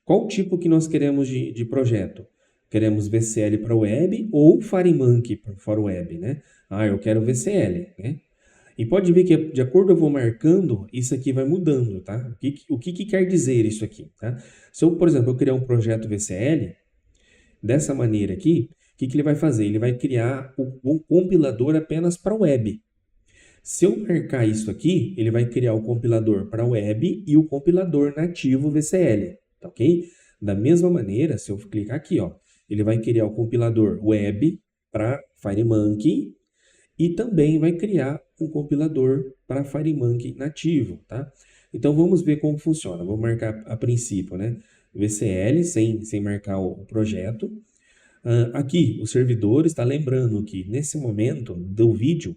Qual tipo que nós queremos de projeto? Queremos VCL para web ou FireMonkey para web, né? Eu quero VCL, né? E pode ver que de acordo eu vou marcando, isso aqui vai mudando, tá? O que quer dizer isso aqui, tá? Se eu, por exemplo, eu criar um projeto VCL, dessa maneira aqui, o que ele vai fazer? Ele vai criar um compilador apenas para web. Se eu marcar isso aqui, ele vai criar o compilador para web e o compilador nativo VCL, tá ok? Da mesma maneira, se eu clicar aqui, ó, ele vai criar o compilador web para FireMonkey e também vai criar um compilador para FireMonkey nativo, tá? Então vamos ver como funciona. Vou marcar a princípio, né? VCL sem marcar o projeto. Aqui, o servidor está lembrando que nesse momento do vídeo,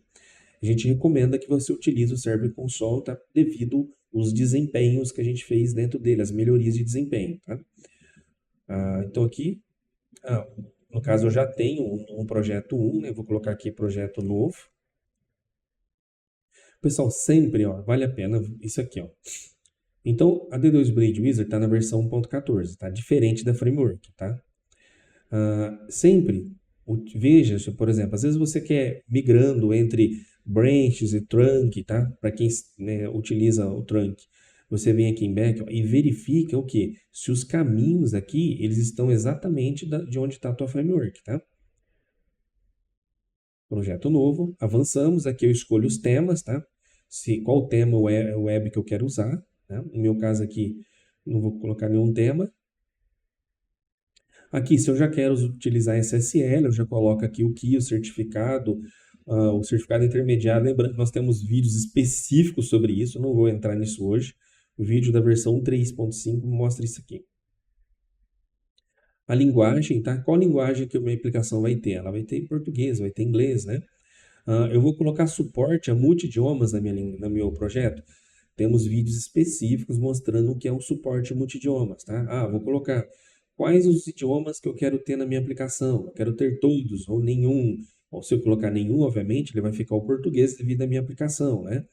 a gente recomenda que você utilize o Server Console, tá? Devido os desempenhos que a gente fez dentro dele, as melhorias de desempenho, tá? Então aqui, no caso eu já tenho um projeto 1, né? Vou colocar aqui projeto novo. Pessoal, sempre, ó, vale a pena isso aqui, ó. Então, a D2 Blade Wizard está na versão 1.14, tá? Diferente da framework, tá? Sempre veja, por exemplo, às vezes você quer migrando entre branches e trunk, tá? Para quem, né, utiliza o trunk, você vem aqui em back, ó, e verifica o que? Se os caminhos aqui, eles estão exatamente de onde está a tua framework, tá? Projeto novo, avançamos, aqui eu escolho os temas, tá? Qual tema web que eu quero usar, né? No meu caso aqui, não vou colocar nenhum tema. Aqui, se eu já quero utilizar SSL, eu já coloco aqui o key, o certificado intermediário. Lembrando que nós temos vídeos específicos sobre isso, não vou entrar nisso hoje. O vídeo da versão 3.5 mostra isso aqui. A linguagem, tá? Qual linguagem que a minha aplicação vai ter? Ela vai ter em português, vai ter em inglês, né? Eu vou colocar suporte a multidiomas no meu projeto. Temos vídeos específicos mostrando o que é o suporte multidiomas, tá? Vou colocar quais os idiomas que eu quero ter na minha aplicação. Eu quero ter todos ou nenhum. Ou se eu colocar nenhum, obviamente, ele vai ficar o português devido à minha aplicação, né?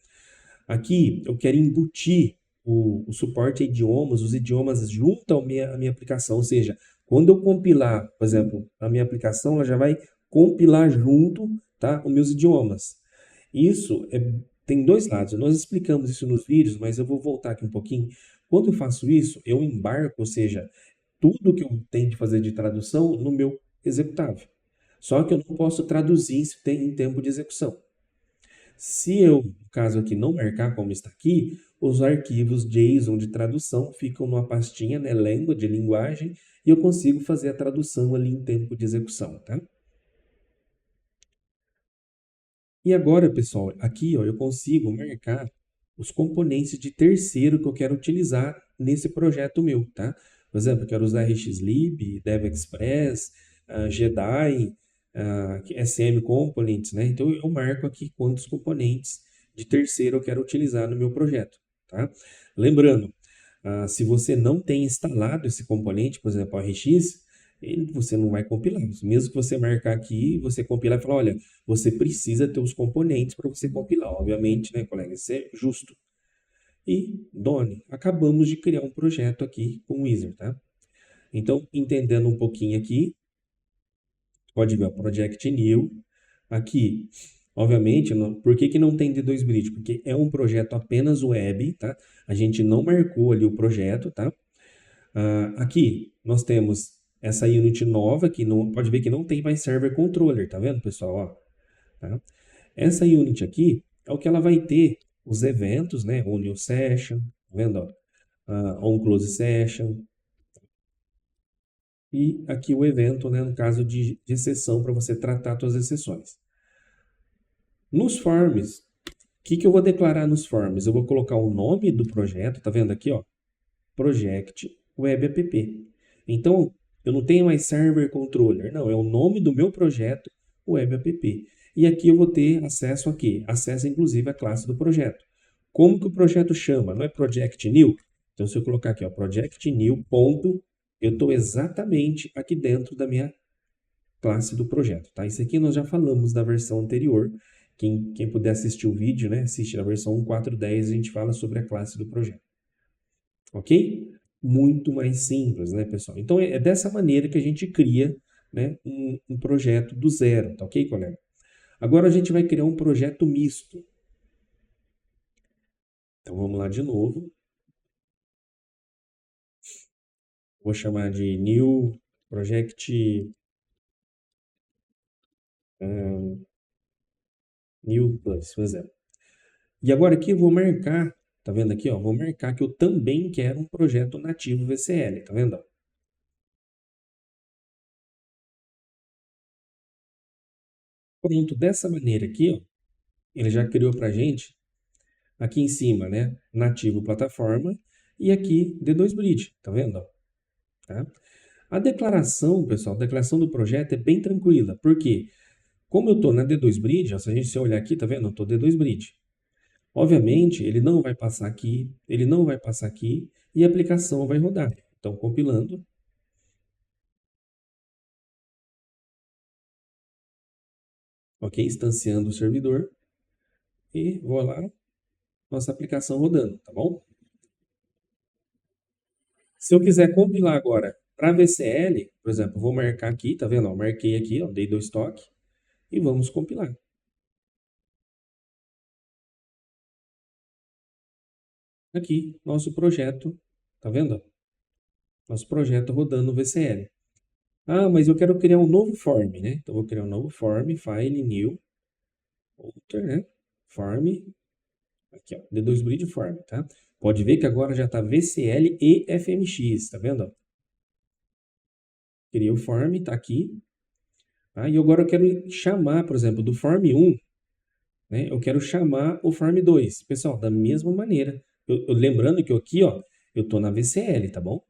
Aqui eu quero embutir o suporte a idiomas, os idiomas junto à minha aplicação. Ou seja, quando eu compilar, por exemplo, a minha aplicação, ela já vai compilar junto, tá, os meus idiomas. Isso tem dois lados. Nós explicamos isso nos vídeos, mas eu vou voltar aqui um pouquinho. Quando eu faço isso, eu embarco, ou seja, tudo que eu tenho de fazer de tradução no meu executável. Só que eu não posso traduzir isso em tempo de execução. Se eu, no caso aqui, não marcar como está aqui, os arquivos JSON de tradução ficam numa pastinha, né, language, de linguagem, e eu consigo fazer a tradução ali em tempo de execução, tá? E agora, pessoal, aqui ó, eu consigo marcar os componentes de terceiro que eu quero utilizar nesse projeto meu, tá? Por exemplo, eu quero usar RxLib, DevExpress, JEDI, SM Components, né? Então, eu marco aqui quantos componentes de terceiro eu quero utilizar no meu projeto, tá? Lembrando, se você não tem instalado esse componente, por exemplo, o RX, você não vai compilar. Mesmo que você marcar aqui, você compilar e falar, olha, você precisa ter os componentes para você compilar. Obviamente, né, colega, isso é justo. E, Doni, acabamos de criar um projeto aqui com o Wizard, tá? Então, entendendo um pouquinho aqui, pode ver o Project New. Aqui, obviamente, por que não tem D2 Bridge? Porque é um projeto apenas web, tá? A gente não marcou ali o projeto, tá? Aqui, nós temos essa unit nova, que não, pode ver que não tem mais server controller, tá vendo, pessoal? Ó, tá? Essa unit aqui é o que ela vai ter os eventos, né? On new session, tá vendo? Ó? On close session. E aqui o evento, né? No caso de exceção, para você tratar suas exceções. Nos forms, o que eu vou declarar nos forms? Eu vou colocar o nome do projeto, tá vendo aqui, ó? Project Web App. Então, eu não tenho mais server controller, não, é o nome do meu projeto Web App. E aqui eu vou ter acesso a quê? Acesso inclusive à classe do projeto. Como que o projeto chama? Não é Project New? Então, se eu colocar aqui, ó, Project New, ponto, eu estou exatamente aqui dentro da minha classe do projeto, tá? Isso aqui nós já falamos da versão anterior. Quem puder assistir o vídeo, né, assiste a versão 1.4.10, a gente fala sobre a classe do projeto. Ok? Muito mais simples, né, pessoal? Então, é dessa maneira que a gente cria, né, um projeto do zero, tá ok, colega? Agora a gente vai criar um projeto misto. Então, vamos lá de novo. Vou chamar de New Project New Plus, por exemplo. E agora aqui eu vou marcar, tá vendo aqui, ó? Vou marcar que eu também quero um projeto nativo VCL, tá vendo? Pronto, dessa maneira aqui, ó, ele já criou pra gente aqui em cima, né? Nativo plataforma e aqui D2 Bridge, tá vendo? Tá? A declaração, pessoal, a declaração do projeto é bem tranquila, porque como eu estou na D2 Bridge, ó, se a gente se olhar aqui, tá vendo? Eu estou D2 Bridge. Obviamente, ele não vai passar aqui, ele não vai passar aqui e a aplicação vai rodar. Então, compilando, ok? Instanciando o servidor e vou lá, nossa aplicação rodando, tá bom? Se eu quiser compilar agora para VCL, por exemplo, vou marcar aqui, tá vendo? Ó, marquei aqui, ó, dei dois toques e vamos compilar. Aqui, nosso projeto, tá vendo? Nosso projeto rodando no VCL. Ah, mas eu quero criar um novo form, né? Então, eu vou criar um novo form, file, new, outer, né? Form, aqui, ó, D2 Bridge Form, tá? Pode ver que agora já está VCL e FMX, tá vendo? Criei o form, tá aqui. Tá? E agora eu quero chamar, por exemplo, do form 1, né? Eu quero chamar o form 2. Pessoal, da mesma maneira. Lembrando que aqui, ó, eu estou na VCL, tá bom?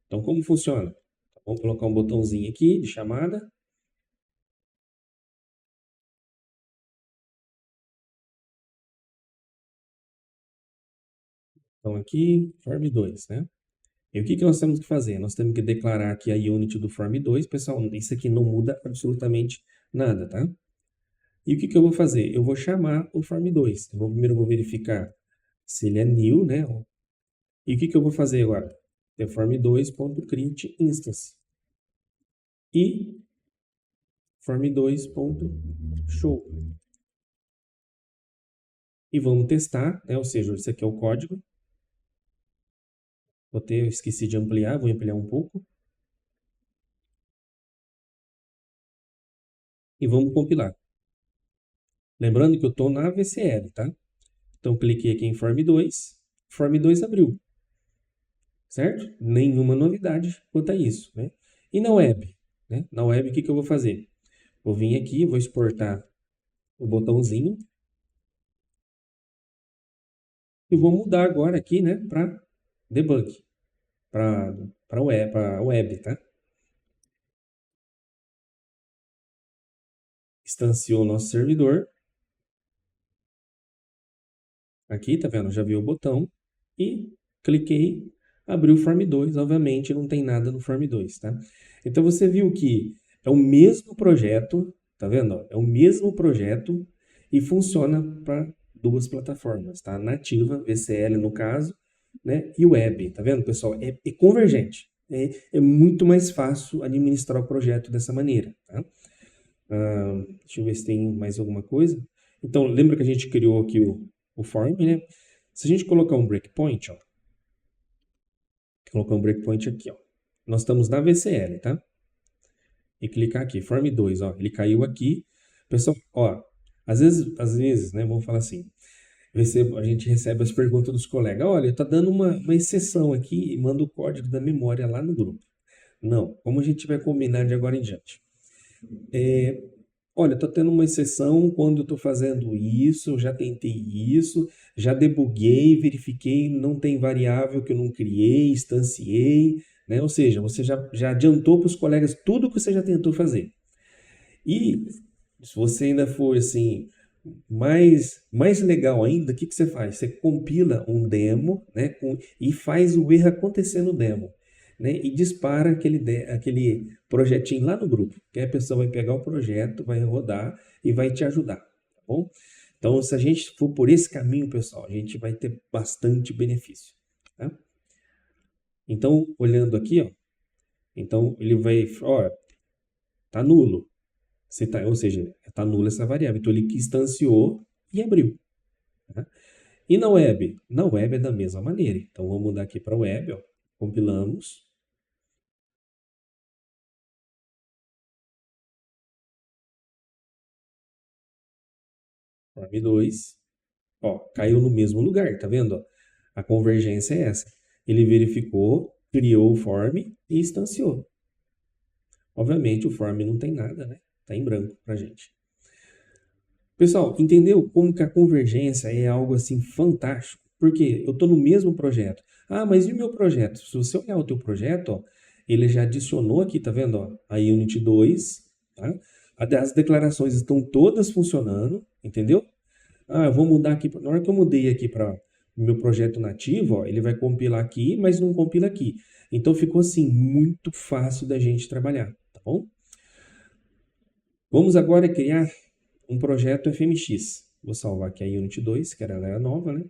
Então, como funciona? Vamos colocar um botãozinho aqui de chamada. Então, aqui, form 2, né? E o que que nós temos que fazer? Nós temos que declarar aqui a unit do form 2. Pessoal, isso aqui não muda absolutamente nada, tá? E o que que eu vou fazer? Eu vou chamar o form 2. Primeiro eu vou verificar se ele é new, né? E o que que eu vou fazer agora? É form2.create instance. E form2.show. E vamos testar, né? Ou seja, esse aqui é o código. Eu esqueci de ampliar, vou ampliar um pouco. E vamos compilar. Lembrando que eu estou na VCL, tá? Então, cliquei aqui em Form 2 abriu, certo? Nenhuma novidade quanto a isso, né? E na web, né? Na web, o que que eu vou fazer? Vou vir aqui, vou exportar o botãozinho e vou mudar agora aqui, né, para debug, para web, tá? Instanciou o nosso servidor. Aqui, tá vendo? Já vi o botão e cliquei, abriu o Form 2. Obviamente, não tem nada no Form 2, tá? Então, você viu que é o mesmo projeto, tá vendo? É o mesmo projeto e funciona para duas plataformas, tá? Nativa, VCL no caso, né? E web, tá vendo, pessoal? É convergente. É muito mais fácil administrar o projeto dessa maneira, tá? Deixa eu ver se tem mais alguma coisa. Então, lembra que a gente criou aqui o form, né? Se a gente colocar um breakpoint, ó, colocar um breakpoint aqui, ó. Nós estamos na VCL, tá? E clicar aqui, form 2, ó, ele caiu aqui. Pessoal, ó, às vezes, né, vamos falar assim, a gente recebe as perguntas dos colegas, olha, tá dando uma exceção aqui e manda o código da memória lá no grupo. Não, como a gente vai combinar de agora em diante? Olha, estou tendo uma exceção quando eu estou fazendo isso, eu já tentei isso, já debuguei, verifiquei, não tem variável que eu não criei, instanciei, né? Ou seja, você já adiantou para os colegas tudo que você já tentou fazer. E se você ainda for assim, mais legal ainda, o que que você faz? Você compila um demo, né, e faz o erro acontecer no demo, né, e dispara aquele projetinho lá no grupo, que aí a pessoa vai pegar o projeto, vai rodar e vai te ajudar, tá bom? Então, se a gente for por esse caminho, pessoal, a gente vai ter bastante benefício, tá? Então, olhando aqui, ó, então ele vai, ó, tá nulo. Ou seja, está nula essa variável. Então, ele instanciou e abriu. Tá? E na web? Na web é da mesma maneira. Então, vamos mudar aqui para a web. Ó. Compilamos. Form 2. Ó, caiu no mesmo lugar, tá vendo? Ó? A convergência é essa. Ele verificou, criou o form e instanciou. Obviamente o form não tem nada, né? Tá em branco pra gente. Pessoal, entendeu como que a convergência é algo assim fantástico? Porque eu estou no mesmo projeto. Ah, mas e o meu projeto? Se você olhar o teu projeto, ó, ele já adicionou aqui, tá vendo? Ó, a Unity 2, tá? As declarações estão todas funcionando, entendeu? Ah, eu vou mudar aqui. Na hora que eu mudei aqui para o meu projeto nativo, ó, ele vai compilar aqui, mas não compila aqui. Então ficou assim muito fácil da gente trabalhar, tá bom? Vamos agora criar um projeto FMX. Vou salvar aqui a Unity 2, que ela é nova, né?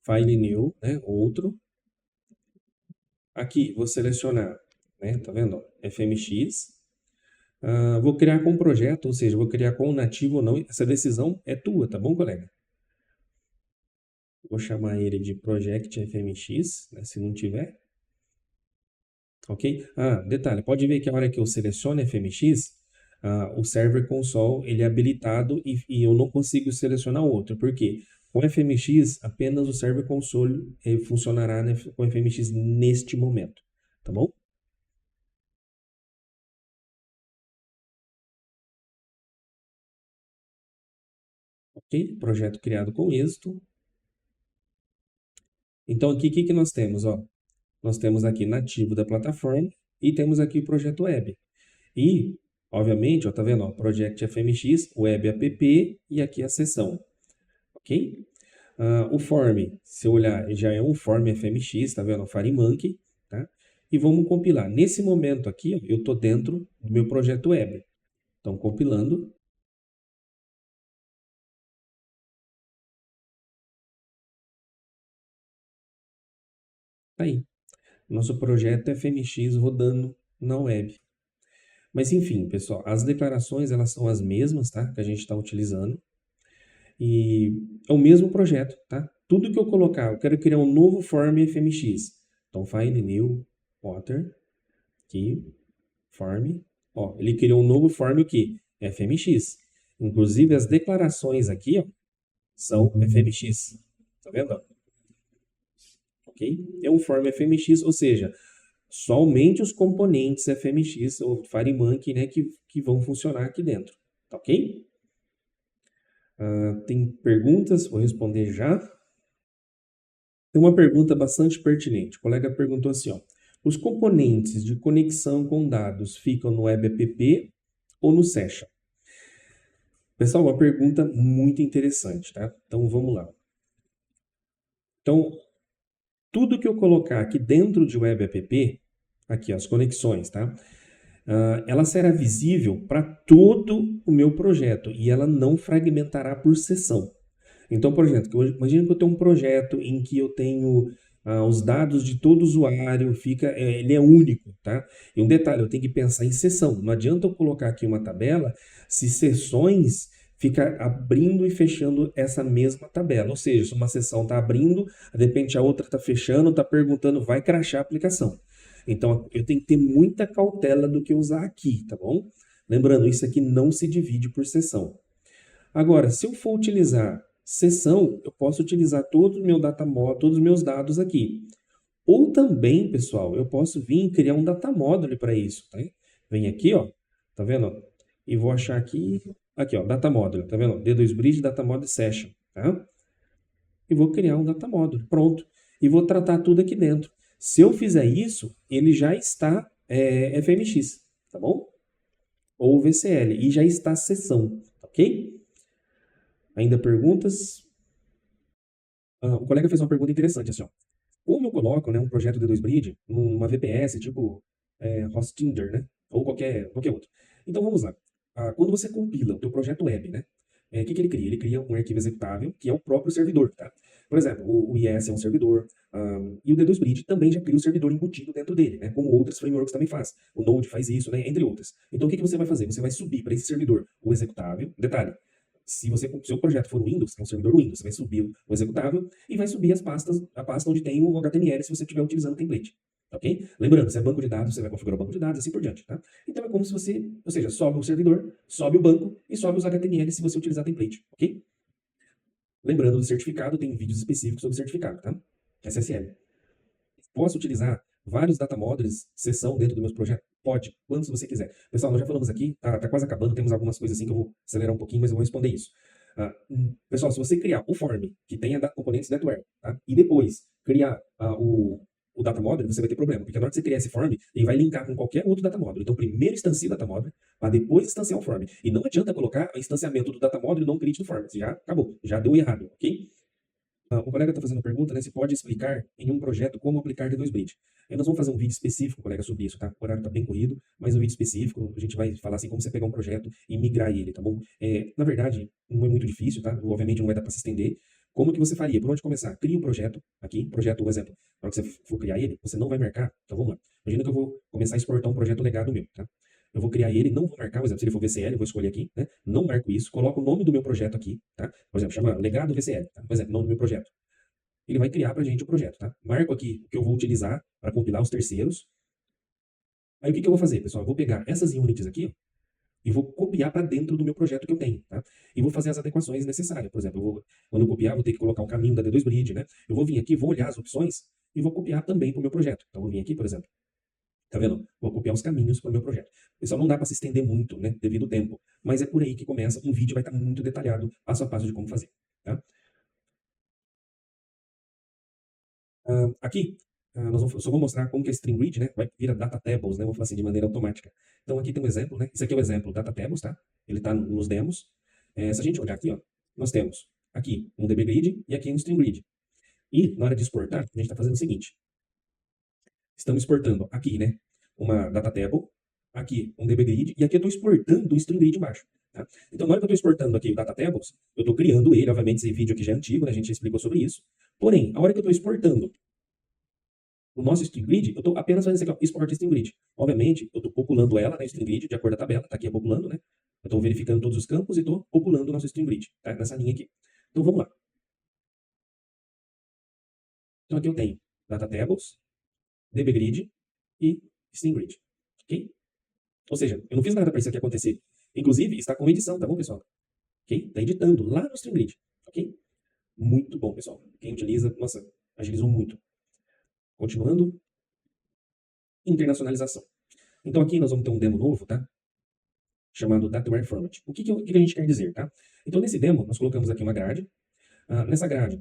File New, né? Outro. Aqui, vou selecionar, né? Tá vendo? FMX. Vou criar com projeto, ou seja, vou criar com nativo ou não. Essa decisão é tua, tá bom, colega? Vou chamar ele de Project FMX, né? Se não tiver. Ok? Detalhe, pode ver que a hora que eu seleciono FMX, o Server Console ele é habilitado e eu não consigo selecionar outro. Por quê? Com FMX, apenas o Server Console funcionará, né, com FMX neste momento. Tá bom? Ok? Projeto criado com êxito. Então, aqui, o que nós temos? Ó? Nós temos aqui nativo da plataforma e temos aqui o projeto web. E, obviamente, ó, tá vendo? Ó, Project FMX, Web App e aqui a seção. Ok? O form, se eu olhar, já é um form FMX, tá vendo? O FireMonkey, tá? E vamos compilar. Nesse momento aqui, ó, eu estou dentro do meu projeto web. Então, compilando. Tá aí. Nosso projeto FMX rodando na web. Mas, enfim, pessoal, as declarações, elas são as mesmas, tá? Que a gente está utilizando. E é o mesmo projeto, tá? Tudo que eu colocar, eu quero criar um novo form FMX. Então, File New Water, aqui, form. Ó, ele criou um novo form o quê? FMX. Inclusive, as declarações aqui, ó, são FMX. Tá vendo? Ó? Ok? É um form FMX, ou seja, somente os componentes FMX, ou FireMonkey, né, que vão funcionar aqui dentro. Tá ok? Tem perguntas? Vou responder já. Tem uma pergunta bastante pertinente. O colega perguntou assim, ó, os componentes de conexão com dados ficam no Web App ou no Session? Pessoal, uma pergunta muito interessante, tá? Então, vamos lá. Então, tudo que eu colocar aqui dentro de Web App, aqui, ó, as conexões, tá? Ela será visível para todo o meu projeto e ela não fragmentará por seção. Então, por exemplo, imagina que eu tenho um projeto em que eu tenho os dados de todo usuário, ele é único, tá? E um detalhe, eu tenho que pensar em seção. Não adianta eu colocar aqui uma tabela se seções ficar abrindo e fechando essa mesma tabela. Ou seja, se uma seção está abrindo, de repente a outra está fechando, está perguntando, vai crashar a aplicação. Então, eu tenho que ter muita cautela do que usar aqui, tá bom? Lembrando, isso aqui não se divide por seção. Agora, se eu for utilizar seção, eu posso utilizar todo o meu data model, todos os meus dados aqui. Ou também, pessoal, eu posso vir e criar um data model para isso, tá? Vem aqui, ó, tá vendo? E vou achar aqui, ó, data model, tá vendo? D2Bridge Data Model Session, tá? E vou criar um data model, pronto. E vou tratar tudo aqui dentro. Se eu fizer isso, ele já está FMX, tá bom? Ou VCL, e já está seção, ok? Ainda perguntas? O colega fez uma pergunta interessante, assim, ó. Como eu coloco, né, um projeto D2Bridge numa VPS, tipo Hostinger, né? Ou qualquer outro. Então, vamos lá. Quando você compila o teu projeto web, né? O que ele cria? Ele cria um arquivo executável, que é o próprio servidor, tá? Por exemplo, o IS é um servidor, e o D2Bridge também já cria um servidor embutido dentro dele, né? Como outras frameworks também faz. O Node faz isso, né? Entre outras. Então, o que você vai fazer? Você vai subir para esse servidor o executável. Detalhe, se o seu projeto for Windows, é um servidor Windows, você vai subir o executável e vai subir a pasta onde tem o HTML se você estiver utilizando o template. ok? Lembrando, se é banco de dados, você vai configurar o banco de dados e assim por diante, tá? Então é como se você, ou seja, sobe o servidor, sobe o banco e sobe os HTML se você utilizar template, ok? Lembrando do certificado, tem vídeos específicos sobre certificado, tá? SSL. Posso utilizar vários data modules, seção dentro do meu projeto? Pode, quantos você quiser. Pessoal, nós já falamos aqui, tá quase acabando, temos algumas coisas assim que eu vou acelerar um pouquinho, mas eu vou responder isso. Pessoal, se você criar o form que tenha componentes netware, tá? E depois criar o data module, você vai ter problema, porque na hora que você criar esse form, ele vai linkar com qualquer outro data module. Então, primeiro instancie o data module, para depois instanciar o form. E não adianta colocar o instanciamento do data module não crítico no form. Já acabou, já deu errado, ok? O colega está fazendo a pergunta, né, se pode explicar em um projeto como aplicar D2Bridge. Nós vamos fazer um vídeo específico, colega, sobre isso, tá? O horário está bem corrido, mas um vídeo específico, a gente vai falar assim como você pegar um projeto e migrar ele, tá bom? Na verdade, não é muito difícil, tá? Obviamente não vai dar para se estender. Como que você faria? Por onde começar? Cria um projeto aqui, projeto, um exemplo. Na hora que você for criar ele, você não vai marcar. Então vamos lá. Imagina que eu vou começar a exportar um projeto legado meu, tá? Eu vou criar ele, não vou marcar, por exemplo, se ele for VCL, eu vou escolher aqui, né? Não marco isso, coloco o nome do meu projeto aqui, tá? Por exemplo, chama legado VCL, tá? Por exemplo, nome do meu projeto. Ele vai criar para a gente o projeto, tá? Marco aqui o que eu vou utilizar para compilar os terceiros. Aí o que eu vou fazer, pessoal? Eu vou pegar essas units aqui, ó, e vou copiar para dentro do meu projeto que eu tenho, tá? E vou fazer as adequações necessárias. Por exemplo, quando eu copiar, vou ter que colocar um caminho da D2Bridge, né? Eu vou vir aqui, vou olhar as opções e vou copiar também para o meu projeto. Então, eu vou vir aqui, por exemplo. Tá vendo? Vou copiar os caminhos para o meu projeto. Pessoal, não dá para se estender muito, né? Devido ao tempo. Mas é por aí que começa. Um vídeo vai estar muito detalhado, passo a passo de como fazer, tá? Aqui, eu só vou mostrar como que a string read, né, vai virar data tables, né, vou falar assim, de maneira automática. Então aqui tem um exemplo, né, esse aqui é o exemplo data tables, tá? Ele está nos demos. Se a gente olhar aqui, ó, nós temos aqui um dbgrid e aqui um string read. E na hora de exportar, a gente está fazendo o seguinte. Estamos exportando aqui, né, uma data table, aqui um dbgrid e aqui eu estou exportando o string read embaixo. Tá? Então, na hora que eu estou exportando aqui o data tables, eu estou criando ele, obviamente esse vídeo aqui já é antigo, né, a gente já explicou sobre isso. Porém, a hora que eu estou exportando o nosso string grid, eu estou apenas fazendo isso aqui, ó, export string grid. Obviamente, eu estou populando ela, né, string grid, de acordo com a tabela, está aqui populando, né? Eu estou verificando todos os campos e estou populando o nosso string grid, tá? Nessa linha aqui. Então, vamos lá. Então, aqui eu tenho data tables, dbgrid e string grid, ok? Ou seja, eu não fiz nada para isso aqui acontecer. Inclusive, está com edição, tá bom, pessoal? Ok? Está editando lá no string grid, ok? Muito bom, pessoal. Quem utiliza, nossa, agilizou muito. Continuando, internacionalização. Então, aqui nós vamos ter um demo novo, tá? Chamado Dataware Format. O que a gente quer dizer, tá? Então, nesse demo, nós colocamos aqui uma grade. Nessa grade,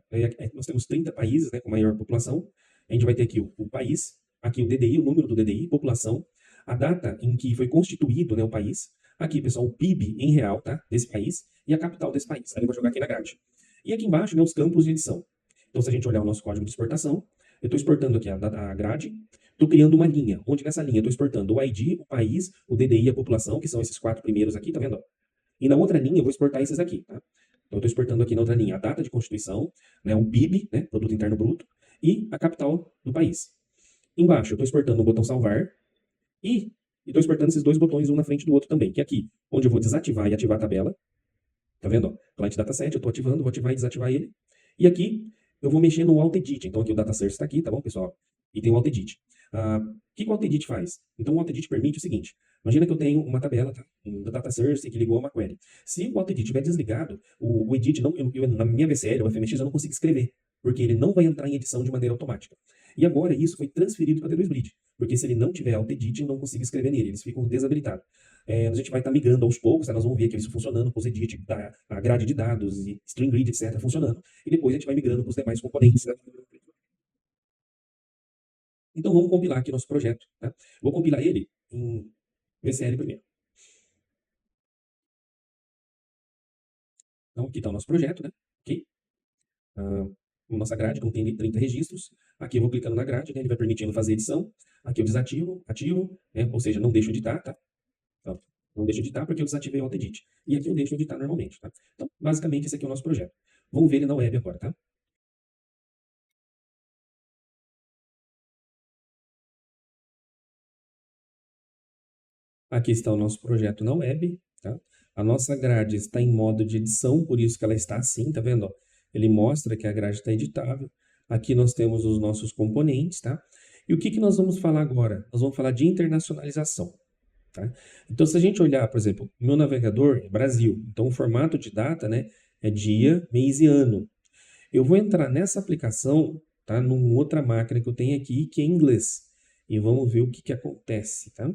nós temos 30 países, né, com maior população. A gente vai ter aqui o país, aqui o DDI, o número do DDI, população, a data em que foi constituído, né, o país. Aqui, pessoal, o PIB em real, tá? Desse país e a capital desse país. Aí eu vou jogar aqui na grade. E aqui embaixo, né, os campos de edição. Então, se a gente olhar o nosso código de exportação, eu estou exportando aqui a grade, estou criando uma linha, onde nessa linha eu estou exportando o ID, o país, o DDI e a população, que são esses 4 primeiros aqui, tá vendo? E na outra linha eu vou exportar esses aqui, tá? Então, eu estou exportando aqui na outra linha a data de constituição, né, o PIB, né, Produto Interno Bruto, e a capital do país. Embaixo eu estou exportando o botão salvar e estou exportando esses dois botões um na frente do outro também, que é aqui, onde eu vou desativar e ativar a tabela. Tá vendo? Ó? Client Dataset, eu estou ativando, vou ativar e desativar ele. E aqui eu vou mexer no Alt Edit. Então aqui o Data Source está aqui, tá bom, pessoal? E tem o Alt Edit. O que o Alt Edit faz? Então o Alt Edit permite o seguinte. Imagina que eu tenho uma tabela, tá? Um Data Source que ligou a uma query. Se o Alt Edit estiver desligado, o Edit, não, na minha VCL, o FMX, eu não consigo escrever. Porque ele não vai entrar em edição de maneira automática. E agora isso foi transferido para o D2Bridge. Porque se ele não tiver Alt Edit, eu não consigo escrever nele. Eles ficam desabilitados. A gente vai estar migrando aos poucos, tá? Nós vamos ver aqui isso funcionando, com os edit, tá? A grade de dados, e string read, etc., funcionando. E depois a gente vai migrando para os demais componentes. Né? Então vamos compilar aqui nosso projeto. Tá? Vou compilar ele em VCL primeiro. Então aqui está o nosso projeto, né? Ok? Nossa grade contém 30 registros. Aqui eu vou clicando na grade, né? Ele vai permitindo fazer edição. Aqui eu desativo, ativo, né? Ou seja, não deixo editar, tá? Então, não deixo editar porque eu desativei o Alt Edit. E aqui eu deixo editar normalmente, tá? Então, basicamente, esse aqui é o nosso projeto. Vamos ver ele na web agora, tá? Aqui está o nosso projeto na web, tá? A nossa grade está em modo de edição, por isso que ela está assim, tá vendo? Ó? Ele mostra que a grade está editável. Aqui nós temos os nossos componentes, tá? E o que que nós vamos falar agora? Nós vamos falar de internacionalização. Tá? Então, se a gente olhar, por exemplo, meu navegador é Brasil, então o formato de data, né, é dia, mês e ano. Eu vou entrar nessa aplicação, tá, numa outra máquina que eu tenho aqui, que é em inglês. E vamos ver o que que acontece, tá?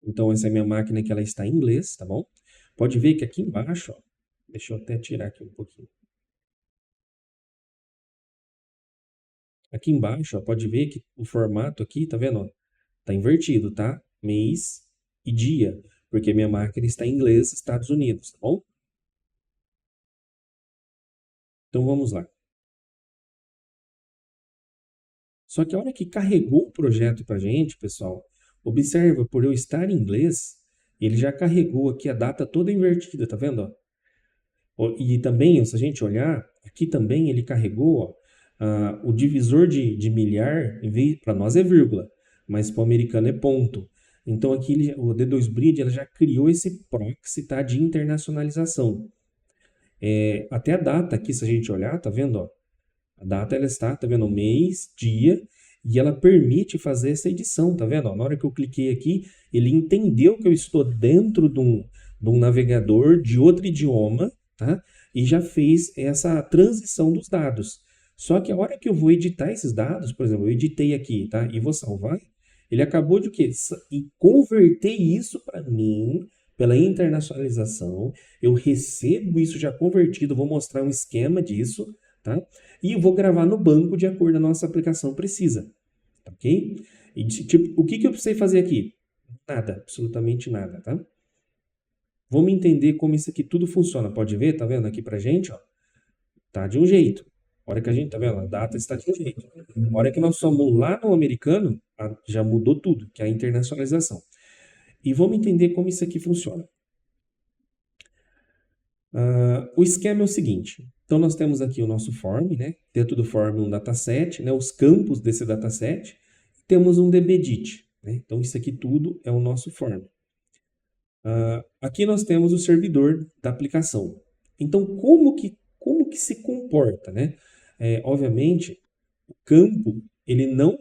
Então, essa é a minha máquina que ela está em inglês, tá bom? Pode ver que aqui embaixo, ó, deixa eu até tirar aqui um pouquinho. Aqui embaixo, ó, pode ver que o formato aqui, tá vendo? Ó, tá invertido, tá? Mês e dia, porque minha máquina está em inglês, Estados Unidos, tá bom? Então vamos lá. Só que a hora que carregou o projeto para a gente, pessoal, observa, por eu estar em inglês, ele já carregou aqui a data toda invertida, tá vendo? E também, se a gente olhar, aqui também ele carregou ó, o divisor de milhar, para nós é vírgula, mas para o americano é ponto. Então aqui o D2Bridge ela já criou esse proxy tá, de internacionalização. Até a data aqui, se a gente olhar, tá vendo? Ó, a data ela está, tá vendo? Mês, dia, e ela permite fazer essa edição, tá vendo? Ó, na hora que eu cliquei aqui, ele entendeu que eu estou dentro de um navegador de outro idioma, tá? E já fez essa transição dos dados. Só que a hora que eu vou editar esses dados, por exemplo, eu editei aqui, tá? E vou salvar, ele acabou de o quê? E converter isso para mim pela internacionalização. Eu recebo isso já convertido, vou mostrar um esquema disso, tá? E vou gravar no banco de acordo com a nossa aplicação precisa, tá ok? E tipo, o que que eu precisei fazer aqui? Nada, absolutamente nada, tá? Vamos entender como isso aqui tudo funciona. Pode ver, tá vendo aqui pra gente, ó? Tá de um jeito. A hora que a gente, tá vendo? A data está de um jeito. A hora que nós somos lá no americano, já mudou tudo, que é a internacionalização. E vamos entender como isso aqui funciona. O esquema é o seguinte. Então, nós temos aqui o nosso form, né? Dentro do form um dataset, né? Os campos desse dataset. Temos um dbDit, né? Então, isso aqui tudo é o nosso form. Aqui nós temos o servidor da aplicação. Então, como que se comporta, né? Obviamente, o campo ele não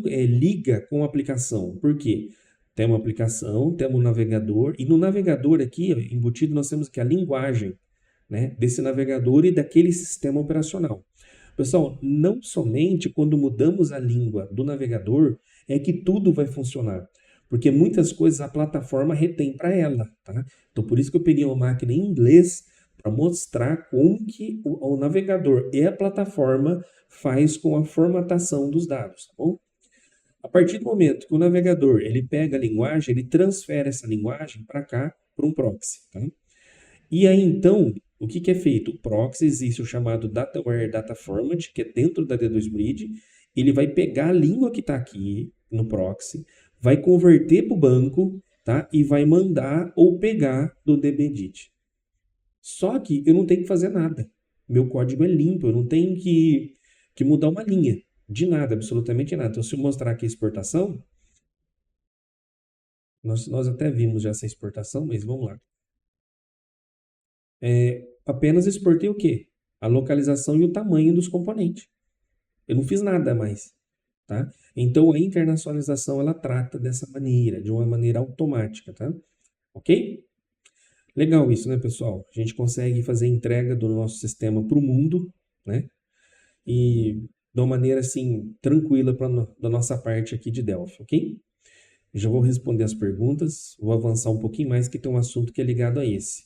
liga com a aplicação. Por quê? Temos uma aplicação, temos um navegador, e no navegador aqui, embutido, nós temos aqui a linguagem, né, desse navegador e daquele sistema operacional. Pessoal, não somente quando mudamos a língua do navegador é que tudo vai funcionar, porque muitas coisas a plataforma retém para ela, tá? Então, por isso que eu peguei uma máquina em inglês para mostrar como que o navegador e a plataforma faz com a formatação dos dados, tá bom? A partir do momento que o navegador ele pega a linguagem, ele transfere essa linguagem para cá, para um proxy, tá? E aí, então, o que que é feito? O proxy existe o chamado DataWare Data Format, que é dentro da D2Bridge. Ele vai pegar a língua que está aqui no proxy, vai converter para o banco, tá? E vai mandar ou pegar do dbDit. Só que eu não tenho que fazer nada. Meu código é limpo, eu não tenho que mudar uma linha. De nada, absolutamente nada. Então, se eu mostrar aqui a exportação, nós até vimos já essa exportação, mas vamos lá. Apenas exportei o quê? A localização e o tamanho dos componentes. Eu não fiz nada mais, tá? Então a internacionalização ela trata dessa maneira, de uma maneira automática, tá? Ok? Legal isso, né, pessoal? A gente consegue fazer entrega do nosso sistema para o mundo, né? E de uma maneira assim tranquila da nossa parte aqui de Delphi, ok? Já vou responder as perguntas, vou avançar um pouquinho mais que tem um assunto que é ligado a esse.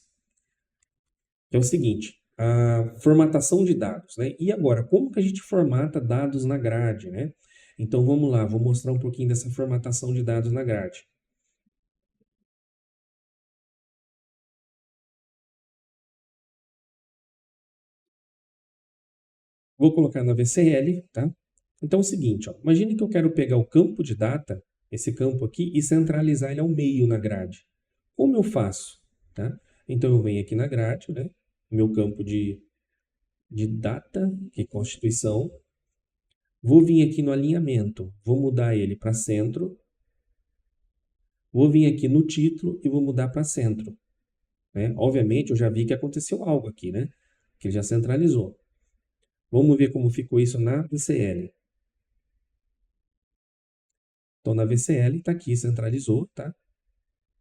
É o seguinte, a formatação de dados, né? E agora, como que a gente formata dados na grade, né? Então vamos lá, vou mostrar um pouquinho dessa formatação de dados na grade. Vou colocar na VCL, tá? Então é o seguinte, ó, imagine que eu quero pegar o campo de data, esse campo aqui, e centralizar ele ao meio na grade. Como eu faço? Tá? Então eu venho aqui na grade, né? Meu campo de data, que é Constituição. Vou vir aqui no alinhamento, vou mudar ele para centro. Vou vir aqui no título e vou mudar para centro, né? Obviamente, eu já vi que aconteceu algo aqui, né? Que ele já centralizou. Vamos ver como ficou isso na VCL. Então, na VCL, está aqui, centralizou, tá?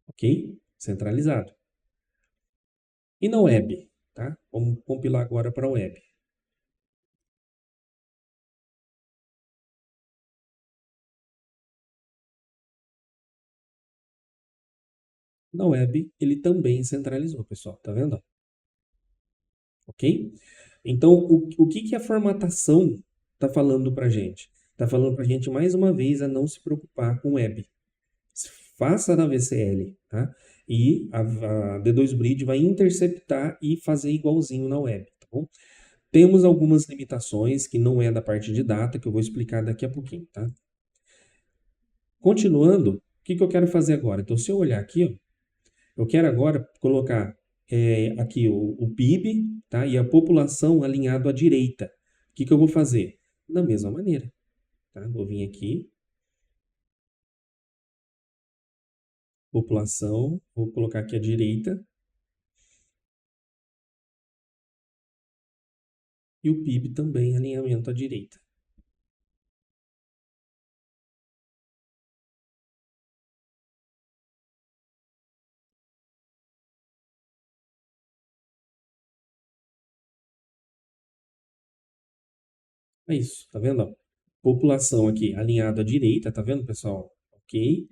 Ok? Centralizado. E na web, tá? Vamos compilar agora para a web. Na web, ele também centralizou, pessoal. Tá vendo? Ok? Então, o que a formatação está falando para a gente? Está falando para a gente, mais uma vez, a não se preocupar com web. Faça na VCL, tá? E a D2 Bridge vai interceptar e fazer igualzinho na web, tá bom? Temos algumas limitações que não é da parte de data, que eu vou explicar daqui a pouquinho, tá? Continuando, o que eu quero fazer agora? Então, se eu olhar aqui, ó, eu quero agora colocar aqui o PIB, tá? E a população alinhado à direita. O que eu vou fazer? Da mesma maneira, tá? Vou vir aqui, população, vou colocar aqui à direita, e o PIB também alinhamento à direita. É isso, tá vendo? Ó? População aqui alinhado à direita, tá vendo, pessoal? Ok.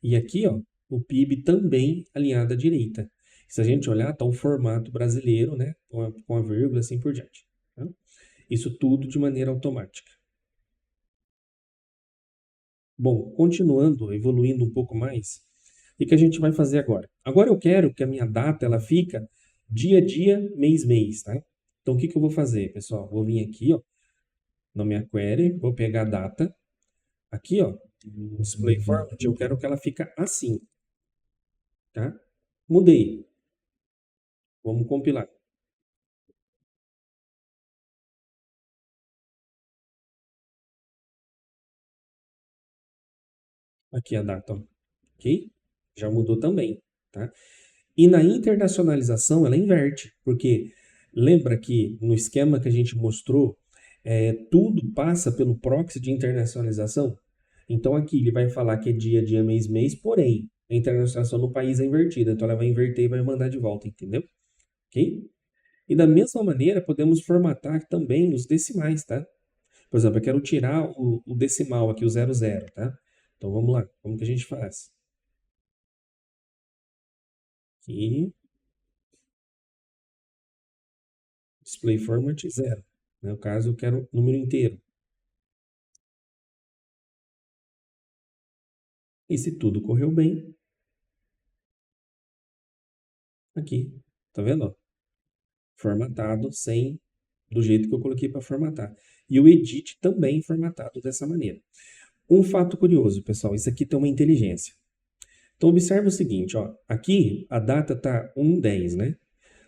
E aqui, ó, o PIB também alinhado à direita. Se a gente olhar, tá o formato brasileiro, né? Com a vírgula, assim por diante. Tá? Isso tudo de maneira automática. Bom, continuando, evoluindo um pouco mais, o que a gente vai fazer agora? Agora eu quero que a minha data ela fica dia a dia, mês mês, tá? Então o que eu vou fazer, pessoal? Vou vir aqui, ó, na minha query, vou pegar a data, aqui, ó, display format, eu quero que ela fica assim, tá? Mudei. Vamos compilar. Aqui a data, ó. Ok? Já mudou também, tá? E na internacionalização ela inverte, porque lembra que no esquema que a gente mostrou, tudo passa pelo proxy de internacionalização? Então aqui ele vai falar que é dia, dia, mês, mês, porém a internacionalização no país é invertida, então ela vai inverter e vai mandar de volta, entendeu? Ok? E da mesma maneira podemos formatar também os decimais, tá? Por exemplo, eu quero tirar o decimal aqui, o 00, tá? Então vamos lá, como que a gente faz? Aqui, display format 0. No caso, eu quero número inteiro. E se tudo correu bem, aqui, tá vendo? Ó? Formatado sem, do jeito que eu coloquei para formatar. E o edit também formatado dessa maneira. Um fato curioso, pessoal, isso aqui tem uma inteligência. Então observe o seguinte, ó, aqui a data tá 1/10, né?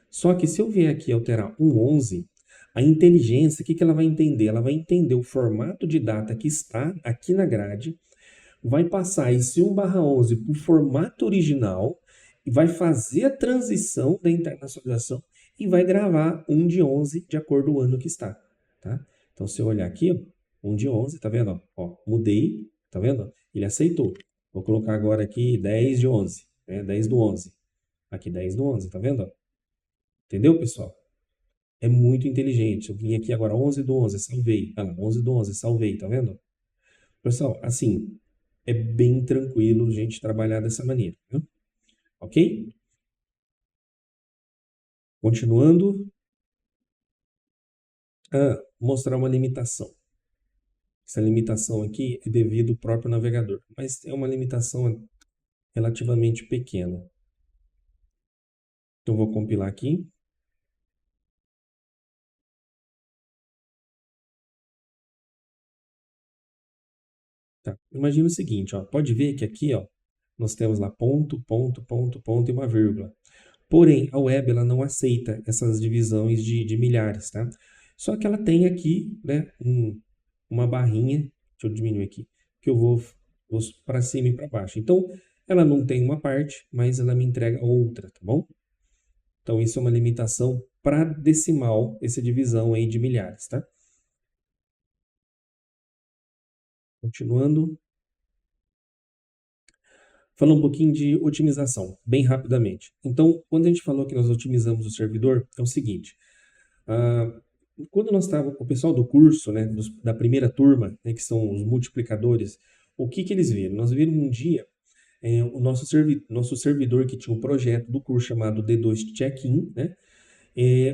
Só que se eu vier aqui alterar 1/11, a inteligência, o que ela vai entender? Ela vai entender o formato de data que está aqui na grade, vai passar esse 1/11 para o formato original e vai fazer a transição da internacionalização e vai gravar 1/11 de acordo com o ano que está, tá? Então, se eu olhar aqui, ó, 1/11, tá vendo? Ó, mudei, tá vendo? Ele aceitou. Vou colocar agora aqui 10/11, né? 10/11. Aqui 10/11, tá vendo? Entendeu, pessoal? É muito inteligente. Eu vim aqui agora 11/11, salvei. Olha lá, 11/11, salvei, tá vendo? Pessoal, assim, é bem tranquilo a gente trabalhar dessa maneira, né? Ok? Continuando, mostrar uma limitação. Essa limitação aqui é devido ao próprio navegador, mas é uma limitação relativamente pequena. Então, vou compilar aqui. Tá. Imagina o seguinte, ó, pode ver que aqui, ó, nós temos lá ponto, ponto, ponto, ponto e uma vírgula. Porém, a web ela não aceita essas divisões de milhares, tá? Só que ela tem aqui, né, uma barrinha, deixa eu diminuir aqui, que eu vou para cima e para baixo. Então, ela não tem uma parte, mas ela me entrega outra, tá bom? Então, isso é uma limitação para decimal, essa divisão aí de milhares, tá? Continuando. Falar um pouquinho de otimização, bem rapidamente. Então, quando a gente falou que nós otimizamos o servidor, é o seguinte. Ah, quando nós estávamos com o pessoal do curso, né, da primeira turma, né, que são os multiplicadores, o que que eles viram? Nós viram um dia o nosso servidor que tinha um projeto do curso chamado D2 Check-in, né,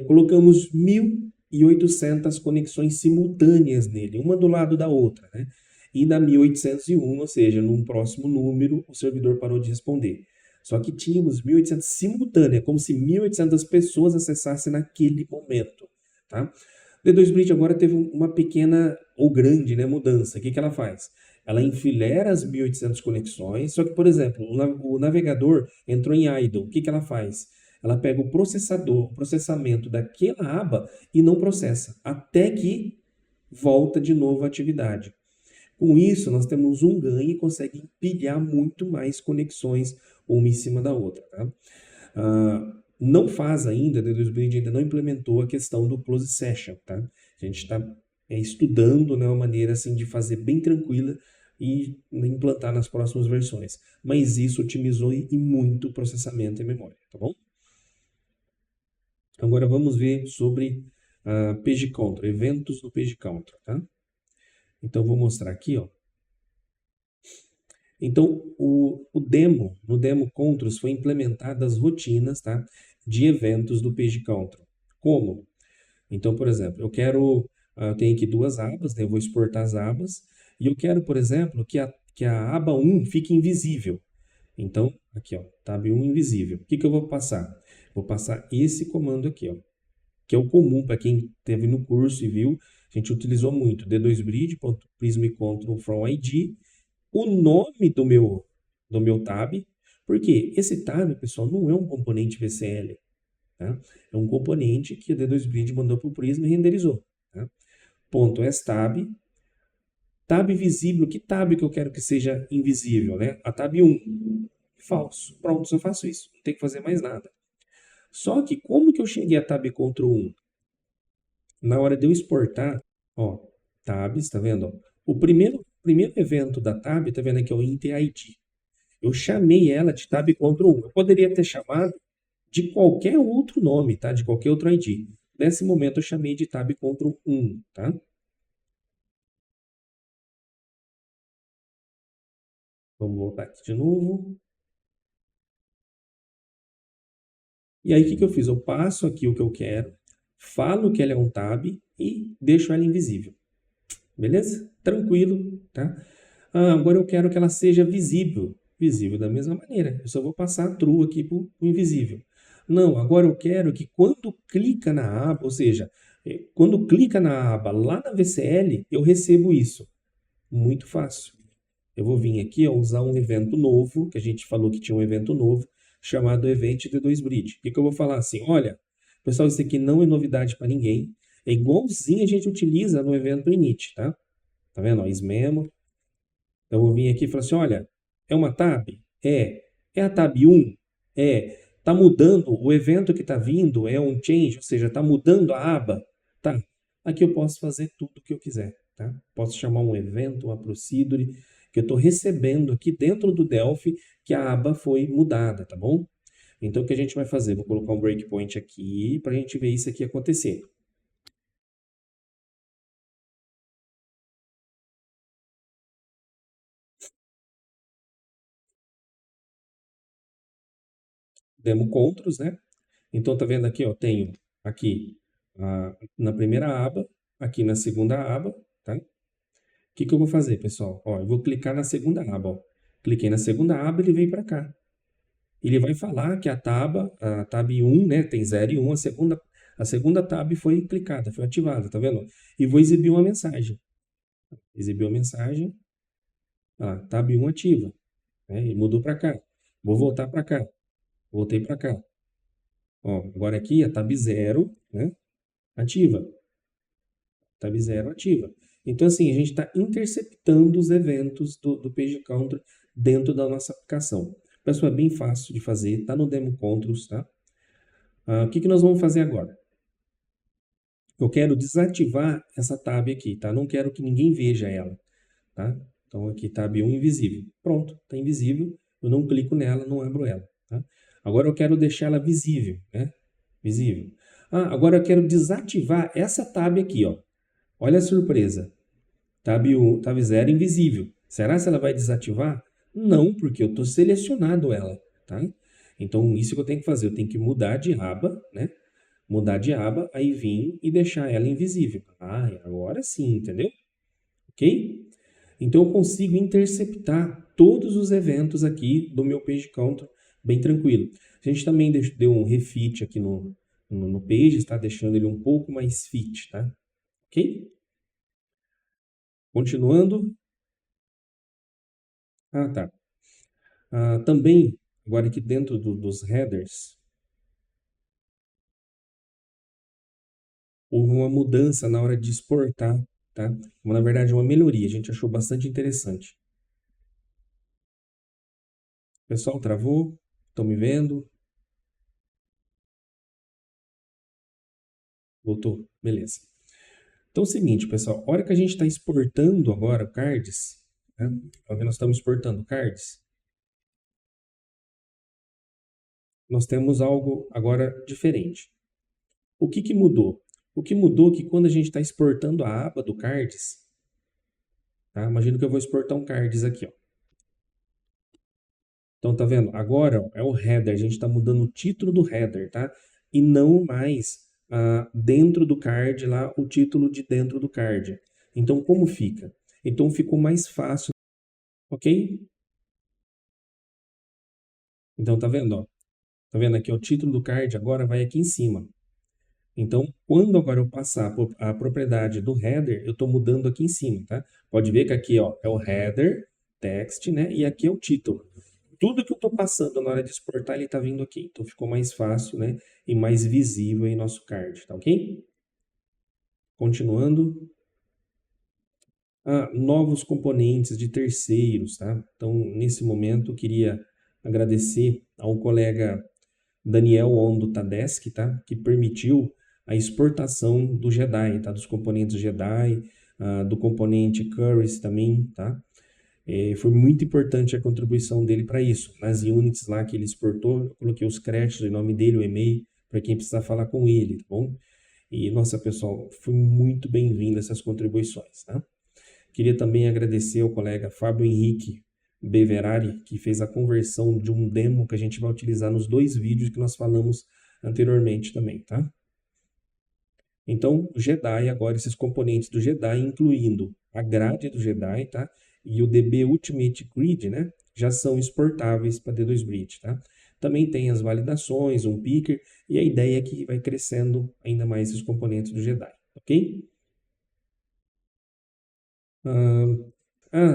colocamos 1.800 conexões simultâneas nele, uma do lado da outra, né? E na 1801, ou seja, num próximo número, o servidor parou de responder. Só que tínhamos 1.800 simultâneas, como se 1.800 pessoas acessassem naquele momento, tá? D2 Bridge agora teve uma pequena ou grande, né, mudança. O que que ela faz? Ela enfileira as 1.800 conexões, só que, por exemplo, o navegador entrou em idle. O que que ela faz? Ela pega o processamento daquela aba e não processa, até que volta de novo à atividade. Com isso, nós temos um ganho e consegue empilhar muito mais conexões uma em cima da outra. Tá? Não faz ainda, the D2Bridge ainda não implementou a questão do close session. Tá? A gente está estudando, né, uma maneira assim, de fazer bem tranquila e implantar nas próximas versões. Mas isso otimizou e muito o processamento e memória, tá bom? Agora vamos ver sobre Page Control, eventos do Page Control, tá? Então vou mostrar aqui, ó. Então no Demo Controls foi implementadas rotinas, tá? De eventos do Page Control. Como? Então, por exemplo, eu tenho aqui duas abas, né? Eu vou exportar as abas e eu quero, por exemplo, que a aba 1 fique invisível. Então, aqui, ó, tab 1 invisível. O que que eu vou passar? Vou passar esse comando aqui, ó, que é o comum para quem esteve no curso e viu, a gente utilizou muito, d2bridge.prismcontrol from id, o nome do meu tab, porque esse tab, pessoal, não é um componente VCL, tá? É um componente que a D2Bridge mandou para o Prisma e renderizou. Tá? Ponto .stab, tab visível, que tab que eu quero que seja invisível, né? A tab 1, falso. Pronto, eu faço isso, não tem que fazer mais nada. Só que como que eu cheguei a tab Ctrl 1? Na hora de eu exportar, ó, tabs, tá vendo? O primeiro evento da tab, tá vendo aqui, é o int.id. Eu chamei ela de tab Ctrl 1. Eu poderia ter chamado de qualquer outro nome, tá? De qualquer outro ID. Nesse momento eu chamei de tab Ctrl 1, tá? Vamos voltar aqui de novo. E aí o que que eu fiz? Eu passo aqui o que eu quero, falo que ela é um tab e deixo ela invisível. Beleza? Tranquilo, tá? Agora eu quero que ela seja visível. Visível da mesma maneira. Eu só vou passar true aqui para o invisível. Não, agora eu quero que quando clica na aba, ou seja, quando clica na aba lá na VCL, eu recebo isso. Muito fácil. Eu vou vir aqui a usar um evento novo, que a gente falou que tinha um evento novo, chamado Event D2Bridge. O que eu vou falar assim? Olha, pessoal, isso aqui não é novidade para ninguém. É igualzinho a gente utiliza no evento init, tá? Tá vendo? Ó, ismemo. Eu vou vir aqui e falar assim, olha, é uma tab? É. É a tab 1? É. Tá mudando, o evento que está vindo é um change, ou seja, está mudando a aba? Tá. Aqui eu posso fazer tudo o que eu quiser, tá? Posso chamar um evento, uma procedure, que eu estou recebendo aqui dentro do Delphi que a aba foi mudada, tá bom? Então, o que a gente vai fazer? Vou colocar um breakpoint aqui para a gente ver isso aqui acontecer. Demo controls, né? Então, tá vendo aqui, ó, tenho aqui na primeira aba, aqui na segunda aba, tá? O que que eu vou fazer, pessoal? Ó, eu vou clicar na segunda aba, ó. Cliquei na segunda aba, ele veio para cá. Ele vai falar que a tab 1, né, tem 0 e 1, a segunda tab foi clicada, foi ativada, tá vendo? E vou exibir uma mensagem. Exibiu a mensagem, tab 1 ativa, né? E mudou para cá. Vou voltar para cá. Voltei para cá. Ó, agora aqui a tab 0, né, ativa. Tab 0 ativa. Então, assim, a gente está interceptando os eventos do Page Counter dentro da nossa aplicação. Pessoal, é bem fácil de fazer, tá no Demo Controls, tá? O que nós vamos fazer agora? Eu quero desativar essa tab aqui, tá? Não quero que ninguém veja ela, tá? Então aqui tab 1 invisível. Pronto, tá invisível. Eu não clico nela, não abro ela, tá? Agora eu quero deixar ela visível, né? Visível. Agora eu quero desativar essa tab aqui, ó. Olha a surpresa. Tab 1, tab 0 invisível. Será que ela vai desativar? Não, porque eu estou selecionado ela, tá? Então, isso que eu tenho que fazer, eu tenho que mudar de aba, né? Mudar de aba, aí vir e deixar ela invisível. Agora sim, entendeu? Ok? Então, eu consigo interceptar todos os eventos aqui do meu Page Counter bem tranquilo. A gente também deu um refit aqui no Page, está deixando ele um pouco mais fit, tá? Ok? Continuando. Tá. Também, agora aqui dentro dos headers, houve uma mudança na hora de exportar, tá? Na verdade, uma melhoria, a gente achou bastante interessante. Pessoal, travou? Estão me vendo? Voltou? Beleza. Então é o seguinte, pessoal, a hora que a gente está exportando agora cards, né? Nós estamos exportando cards, nós temos algo agora diferente. O que mudou? O que mudou é que quando a gente está exportando a aba do cards, tá? Imagina que eu vou exportar um cards aqui, ó. Então, tá vendo? Agora ó, é o header, a gente está mudando o título do header, tá? E não mais dentro do card lá, o título de dentro do card. Então, como fica? Então, ficou mais fácil, ok? Então, tá vendo? Ó? Tá vendo aqui? O título do card agora vai aqui em cima. Então, quando agora eu passar a propriedade do header, eu estou mudando aqui em cima, tá? Pode ver que aqui ó, é o header, text, né? E aqui é o título. Tudo que eu estou passando na hora de exportar, ele está vindo aqui. Então, ficou mais fácil, né? E mais visível em nosso card, tá ok? Continuando. Novos componentes de terceiros, tá? Então, nesse momento, eu queria agradecer ao colega Daniel Ondo Tadeschi, tá? Que permitiu a exportação do Jedi, tá? Dos componentes Jedi, do componente Currys também, tá? Foi muito importante a contribuição dele para isso. Nas units lá que ele exportou, eu coloquei os créditos, o nome dele, o e-mail, para quem precisar falar com ele, tá bom? E, nossa, pessoal, foi muito bem-vindo essas contribuições, tá? Queria também agradecer ao colega Fábio Henrique Beverari, que fez a conversão de um demo que a gente vai utilizar nos 2 vídeos que nós falamos anteriormente também, tá? Então, o Jedi, agora esses componentes do Jedi, incluindo a grade do Jedi, tá? E o DB Ultimate Grid, né? Já são exportáveis para D2 Bridge, tá? Também tem as validações, um picker, e a ideia é que vai crescendo ainda mais esses componentes do Jedi, ok?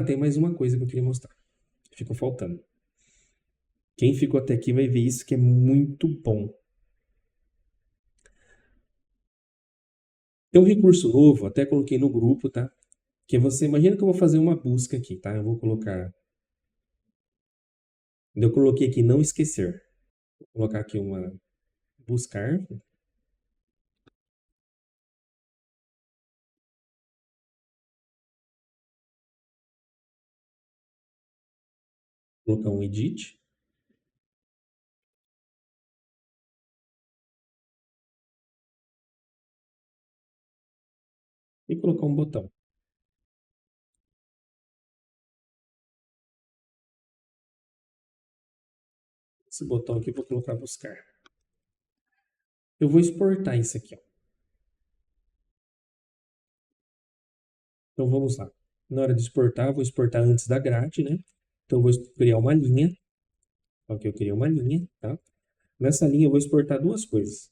Tem mais uma coisa que eu queria mostrar. Ficou faltando. Quem ficou até aqui vai ver isso que é muito bom. Tem um recurso novo, até coloquei no grupo, tá? Que você imagina que eu vou fazer uma busca aqui, tá? Eu vou colocar. Eu coloquei aqui não esquecer. Vou colocar aqui uma buscar. Vou colocar um edit. E colocar um botão. Esse botão aqui eu vou colocar buscar. Eu vou exportar isso aqui, ó. Então vamos lá. Na hora de exportar, eu vou exportar antes da grade, né? Então eu vou criar uma linha. Ok, eu criei uma linha, tá? Nessa linha eu vou exportar 2 coisas.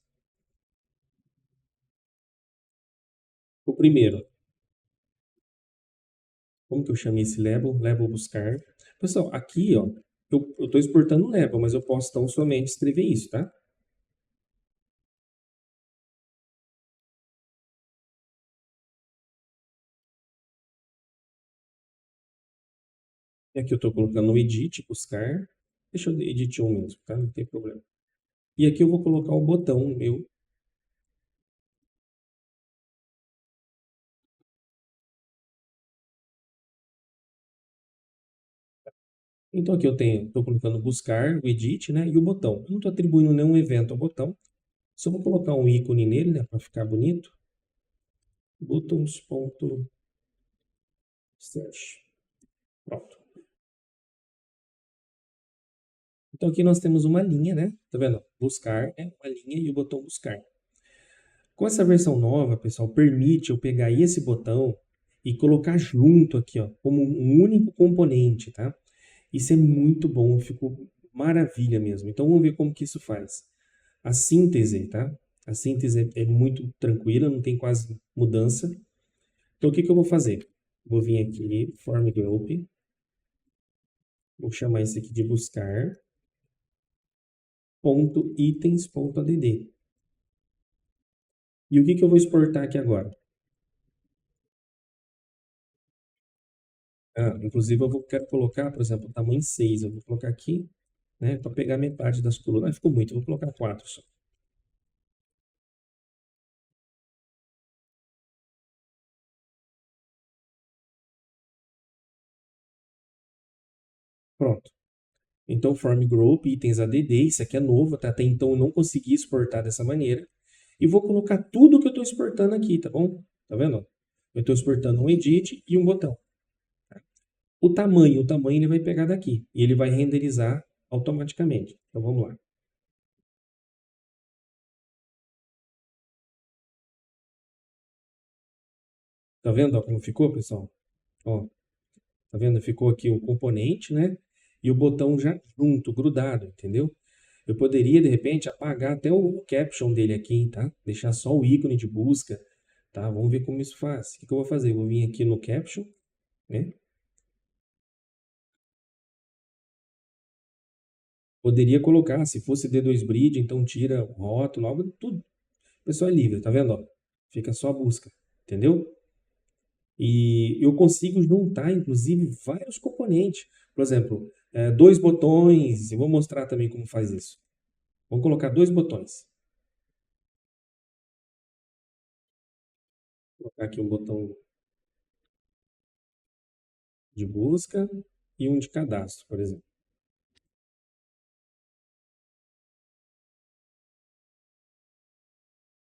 O primeiro, como que eu chamei esse label? Label buscar. Pessoal, aqui, ó, eu estou exportando um label, mas eu posso tão somente escrever isso, tá? E aqui eu estou colocando no edit, buscar. Deixa eu edit um mesmo, tá? Não tem problema. E aqui eu vou colocar o botão meu. Então aqui eu estou colocando buscar, o edit, né? E o botão. Eu não estou atribuindo nenhum evento ao botão. Só vou colocar um ícone nele, né? Para ficar bonito. Buttons.stash. Pronto. Então aqui nós temos uma linha, né? Tá vendo? Buscar é uma linha e o botão buscar. Com essa versão nova, pessoal, permite eu pegar esse botão e colocar junto aqui, ó, como um único componente, tá? Isso é muito bom, ficou maravilha mesmo. Então vamos ver como que isso faz. A síntese, tá? A síntese é muito tranquila, não tem quase mudança. Então o que que eu vou fazer? Vou vir aqui, form group, vou chamar isso aqui de buscar, ponto itens.add. E o que que eu vou exportar aqui agora? Inclusive quero colocar, por exemplo, o tamanho 6. Eu vou colocar aqui, né, para pegar metade das colunas. Ficou muito, eu vou colocar 4 só. Pronto. Então, form group, itens add, isso aqui é novo, tá? Até então eu não consegui exportar dessa maneira. E vou colocar tudo que eu estou exportando aqui, tá bom? Tá vendo? Eu estou exportando um edit e um botão. O tamanho ele vai pegar daqui e ele vai renderizar automaticamente. Então vamos lá. Tá vendo ó, como ficou, pessoal? Ó, tá vendo? Ficou aqui o componente, né? E o botão já junto, grudado, entendeu? Eu poderia, de repente, apagar até o caption dele aqui, tá? Deixar só o ícone de busca, tá? Vamos ver como isso faz. O que que eu vou fazer? Eu vou vir aqui no caption, né? Poderia colocar, se fosse D2 Bridge, então tira o rótulo, algo, tudo. O pessoal é livre, tá vendo? Ó? Fica só a busca, entendeu? E eu consigo juntar, inclusive, vários componentes. Por exemplo, dois botões. Eu vou mostrar também como faz isso. Vamos colocar dois botões. Vou colocar aqui um botão de busca e um de cadastro, por exemplo.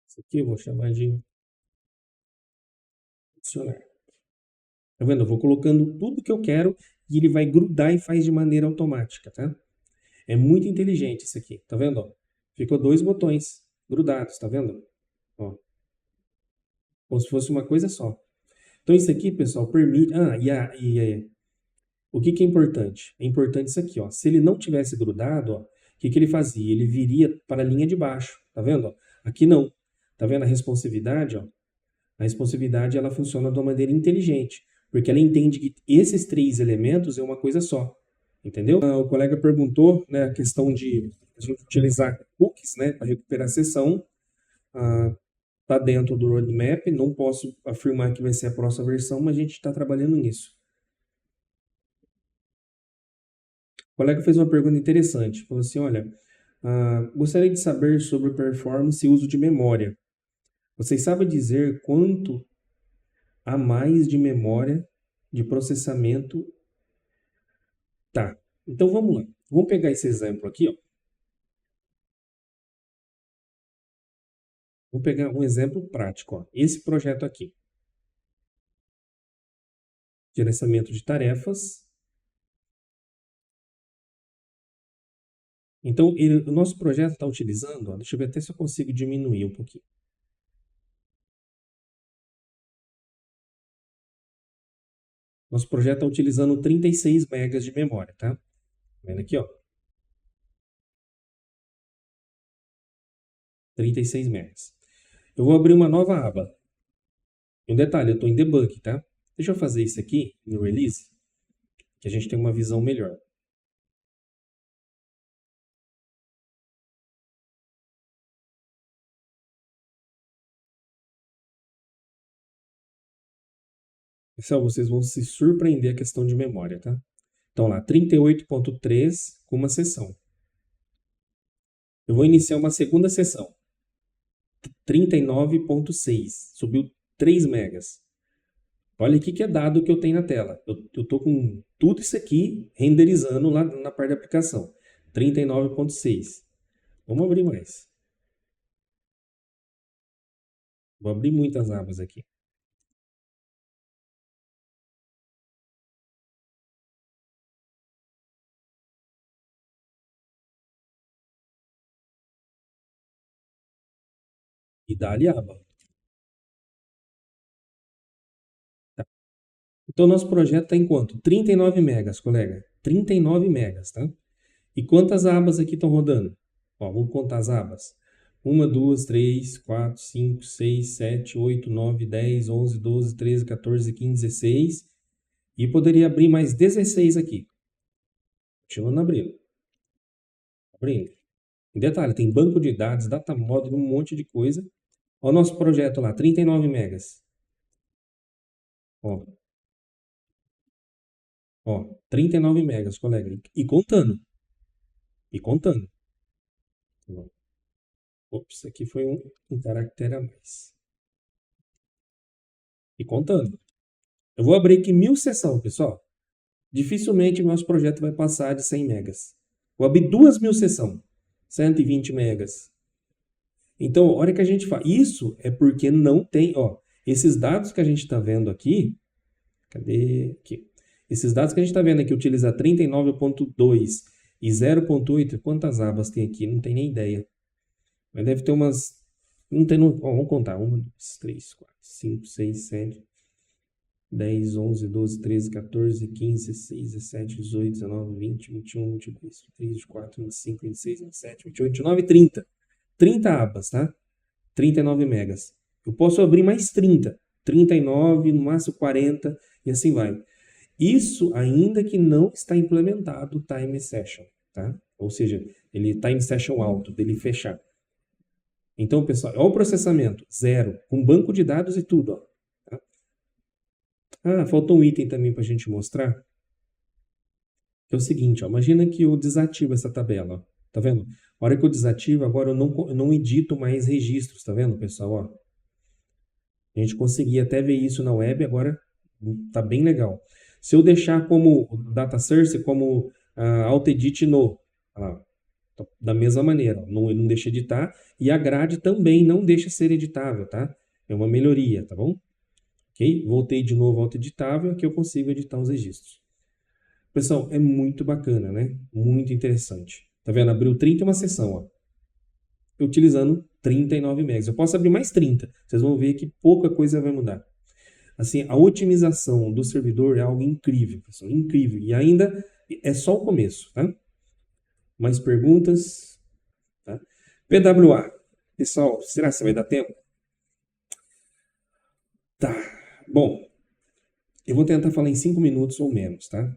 Esse aqui eu vou chamar de adicionar. Tá vendo? Eu vou colocando tudo que eu quero e ele vai grudar e faz de maneira automática, tá? É muito inteligente isso aqui, tá vendo? Ó? Ficou dois botões grudados, tá vendo? Ó, como se fosse uma coisa só. Então isso aqui, pessoal, permite... o que que é importante? É importante isso aqui, ó. Se ele não tivesse grudado, ó, o que que ele fazia? Ele viria para a linha de baixo, tá vendo? Ó? Aqui não. Tá vendo a responsividade, ó? A responsividade ela funciona de uma maneira inteligente, porque ela entende que esses três elementos é uma coisa só, entendeu? O colega perguntou, né, a questão de a gente utilizar cookies, né, para recuperar a sessão. Está dentro do roadmap, não posso afirmar que vai ser a próxima versão, mas a gente está trabalhando nisso. O colega fez uma pergunta interessante, falou assim, olha, gostaria de saber sobre performance e uso de memória. Vocês sabem dizer quanto a mais de memória de processamento? Tá, então vamos lá. Vamos pegar esse exemplo aqui, ó. Vou pegar um exemplo prático, ó. Esse projeto aqui. Gerenciamento de tarefas. Então, o nosso projeto está utilizando, ó, deixa eu ver até se eu consigo diminuir um pouquinho. Nosso projeto está utilizando 36 megas de memória, tá? Tá vendo aqui, ó. 36 megas. Eu vou abrir uma nova aba. Um detalhe, eu estou em debug, tá? Deixa eu fazer isso aqui no release, que a gente tem uma visão melhor. Pessoal, vocês vão se surpreender a questão de memória, tá? Então lá, 38.3 com uma sessão. Eu vou iniciar uma segunda sessão. 39.6. Subiu 3 megas. Olha aqui que é dado que eu tenho na tela. Eu estou com tudo isso aqui renderizando lá na parte da aplicação. 39.6. Vamos abrir mais. Vou abrir muitas abas aqui. E dá-lhe aba. Tá. Então, nosso projeto está em quanto? 39 megas, colega. 39 megas, tá? E quantas abas aqui estão rodando? Ó, vamos contar as abas. 1, 2, 3, 4, 5, 6, 7, 8, 9, 10, 11, 12, 13, 14, 15, 16. E poderia abrir mais 16 aqui. Continuando abrindo. Abrindo. Em detalhe, tem banco de dados, data model, um monte de coisa. Olha o nosso projeto lá, 39 megas. Ó. Ó, 39 megas, colega. E contando. E contando. Ops, aqui foi um caractere a mais. E contando. Eu vou abrir aqui 1000 sessões, pessoal. Dificilmente o nosso projeto vai passar de 100 megas. Vou abrir 2000 sessões. 120 megas. Então, a hora que a gente faz... Isso é porque não tem... Ó, esses dados que a gente está vendo aqui... Cadê? Aqui. Esses dados que a gente está vendo aqui, utiliza 39.2 e 0.8, quantas abas tem aqui? Não tem nem ideia. Mas deve ter umas... Não tem, ó, vamos contar. 1, 2, 3, 4, 5, 6, 7, 10, 11, 12, 13, 14, 15, 16, 17, 18, 19, 20, 21, 22, 23, 24, 25, 26, 27, 28, 29, 30. 30 abas, tá? 39 megas. Eu posso abrir mais 30. 39, no máximo 40, e assim vai. Isso ainda que não está implementado o time session, tá? Ou seja, ele time session alto, dele fechar. Então, pessoal, olha o processamento, 0, com banco de dados e tudo, ó. Tá? Ah, faltou um item também para a gente mostrar. Que é o seguinte, ó, imagina que eu desativo essa tabela, ó. Tá vendo? A hora que eu desativo, agora eu não edito mais registros, tá vendo, pessoal? Ó, a gente conseguia até ver isso na web, agora tá bem legal. Se eu deixar como data source, como auto-edit no, da mesma maneira, não deixa editar, e a grade também não deixa ser editável, tá? É uma melhoria, tá bom? Ok? Voltei de novo ao auto-editável, que eu consigo editar os registros. Pessoal, é muito bacana, né? Muito interessante. Tá vendo? Abriu 30 uma sessão, ó. Utilizando 39 megas. Eu posso abrir mais 30. Vocês vão ver que pouca coisa vai mudar. Assim, a otimização do servidor é algo incrível, pessoal. Incrível. E ainda é só o começo, tá? Mais perguntas? Tá? PWA. Pessoal, será que vai dar tempo? Tá. Bom, eu vou tentar falar em 5 minutos ou menos, tá?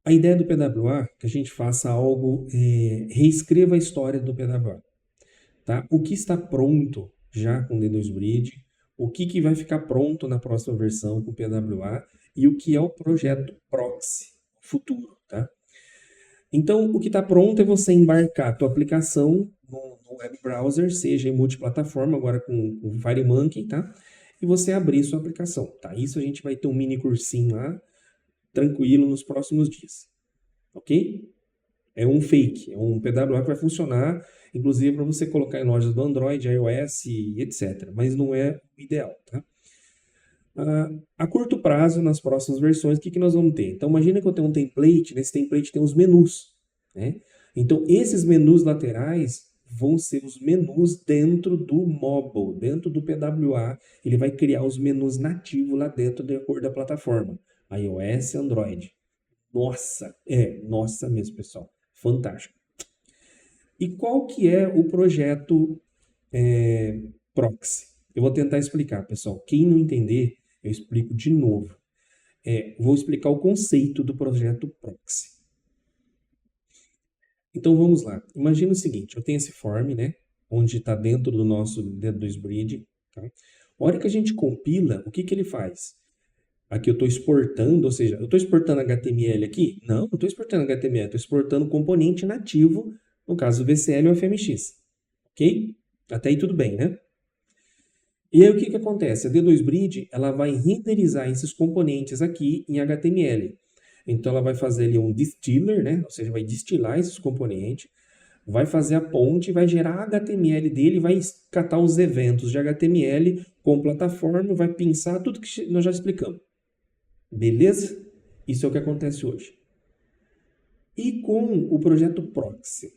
A ideia do PWA é que a gente faça algo, reescreva a história do PWA. Tá? O que está pronto já com o D2 Bridge, o que vai ficar pronto na próxima versão com o PWA e o que é o projeto Proxy futuro. Tá? Então, o que está pronto é você embarcar a tua aplicação no web browser, seja em multiplataforma, agora com o FireMonkey, tá? E você abrir sua aplicação. Tá? Isso a gente vai ter um mini cursinho lá, tranquilo, nos próximos dias. Ok? É um fake, é um PWA que vai funcionar, inclusive para você colocar em lojas do Android, iOS e etc. Mas não é o ideal, tá? A curto prazo, nas próximas versões, o que nós vamos ter? Então, imagina que eu tenho um template, nesse template tem os menus, né? Então, esses menus laterais vão ser os menus dentro do mobile, dentro do PWA. Ele vai criar os menus nativos lá dentro, de acordo com a plataforma, iOS e Android. Nossa mesmo, pessoal. Fantástico. E qual que é o projeto Proxy? Eu vou tentar explicar, pessoal. Quem não entender, eu explico de novo. Vou explicar o conceito do projeto Proxy. Então vamos lá. Imagina o seguinte, eu tenho esse form, né? Onde está dentro do nosso D2 Bridge. Tá? A hora que a gente compila, o que ele faz? Aqui eu estou exportando, ou seja, eu estou exportando HTML aqui? Não estou exportando HTML, estou exportando componente nativo, no caso VCL ou FMX. Ok? Até aí tudo bem, né? E aí o que acontece? A D2Bridge ela vai renderizar esses componentes aqui em HTML. Então ela vai fazer ali um distiller, né? Ou seja, vai destilar esses componentes, vai fazer a ponte, vai gerar HTML dele, vai catar os eventos de HTML com plataforma, vai pinçar tudo que nós já explicamos. Beleza? Isso é o que acontece hoje. E com o projeto Proxy?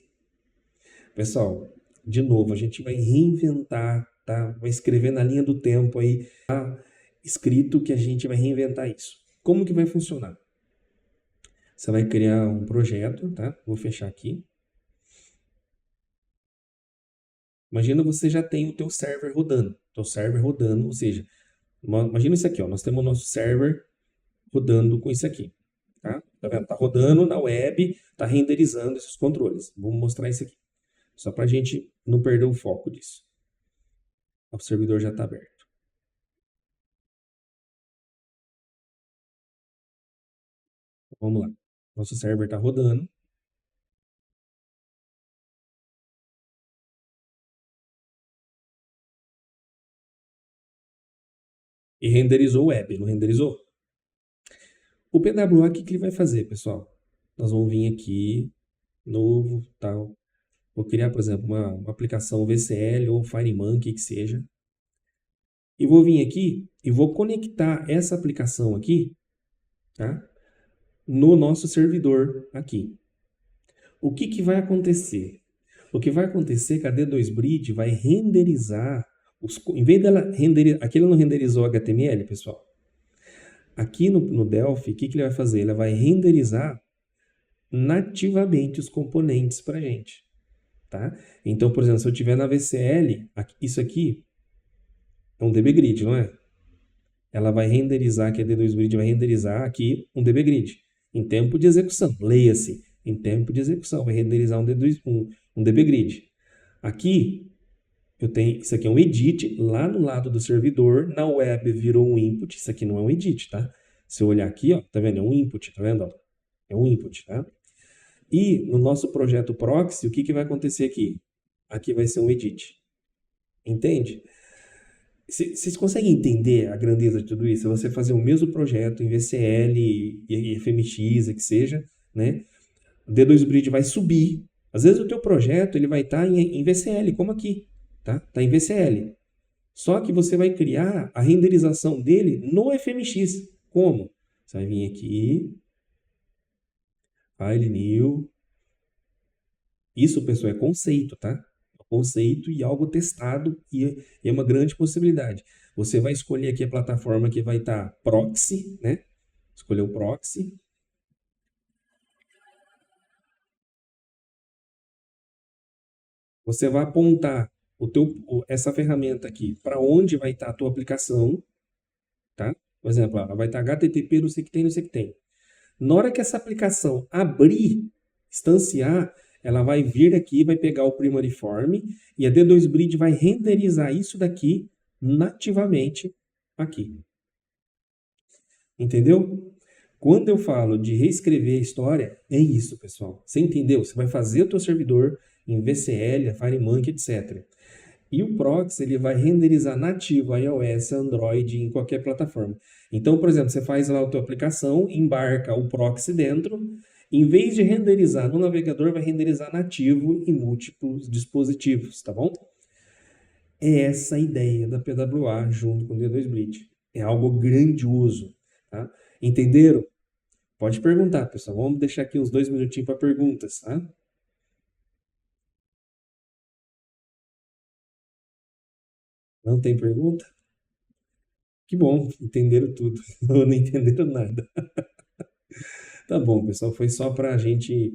Pessoal, de novo, a gente vai reinventar, tá? Vai escrever na linha do tempo aí, tá? Escrito que a gente vai reinventar isso. Como que vai funcionar? Você vai criar um projeto, tá? Vou fechar aqui. Imagina você já tem o teu server rodando. Ou seja, imagina isso aqui, ó. Nós temos o nosso server rodando com isso aqui, tá? Tá vendo? Tá rodando na web, tá renderizando esses controles. Vou mostrar isso aqui. Só para a gente não perder o foco disso. O servidor já está aberto. Vamos lá. Nosso server está rodando. E renderizou o web, não renderizou? O PWA, o que ele vai fazer, pessoal? Nós vamos vir aqui, novo, tal. Vou criar, por exemplo, uma aplicação VCL ou FireMonkey, que seja. E vou vir aqui e vou conectar essa aplicação aqui, tá? No nosso servidor aqui. O que vai acontecer? O que vai acontecer é que a D2Bridge vai renderizar, em vez dela renderizar, aqui ela não renderizou HTML, pessoal. Aqui no Delphi, o que ele vai fazer? Ele vai renderizar nativamente os componentes para a gente. Tá? Então, por exemplo, se eu tiver na VCL, isso aqui é um DBGrid, não é? Ela vai renderizar, aqui a D2Bridge vai renderizar aqui um DBGrid, em tempo de execução. Leia-se, em tempo de execução, vai renderizar um DBGrid. Aqui, eu tenho, isso aqui é um edit, lá no lado do servidor, na web virou um input, isso aqui não é um edit, tá? Se eu olhar aqui, ó, tá vendo? É um input, tá vendo? Ó? É um input, tá? E no nosso projeto proxy, o que vai acontecer aqui? Aqui vai ser um edit. Entende? Vocês conseguem entender a grandeza de tudo isso? Você fazer o mesmo projeto em VCL e FMX, que seja, né? O D2Bridge vai subir. Às vezes o teu projeto ele vai estar em VCL, como aqui, tá? Tá em VCL. Só que você vai criar a renderização dele no FMX. Como? Você vai vir aqui, File New. Isso, pessoal, é conceito, tá? Conceito e algo testado e é uma grande possibilidade. Você vai escolher aqui a plataforma que vai estar proxy, né? Escolher o proxy. Você vai apontar essa ferramenta aqui para onde vai estar a tua aplicação, tá? Por exemplo, ela vai estar HTTP, não sei o que tem, não sei o que tem. Na hora que essa aplicação abrir, instanciar, ela vai vir aqui, vai pegar o primary form e a D2Bridge vai renderizar isso daqui nativamente aqui. Entendeu? Quando eu falo de reescrever a história, é isso, pessoal. Você entendeu? Você vai fazer o teu servidor em VCL, FireMonkey, etc. E o proxy ele vai renderizar nativo iOS, Android, em qualquer plataforma. Então, por exemplo, você faz lá a tua aplicação, embarca o proxy dentro, em vez de renderizar no navegador, vai renderizar nativo em múltiplos dispositivos, tá bom? É essa a ideia da PWA junto com o D2Bridge. É algo grandioso, tá? Entenderam? Pode perguntar, pessoal. Vamos deixar aqui uns 2 minutinhos para perguntas, tá? Não tem pergunta? Que bom, entenderam tudo. Ou não entenderam nada. Tá bom, pessoal. Foi só para a gente,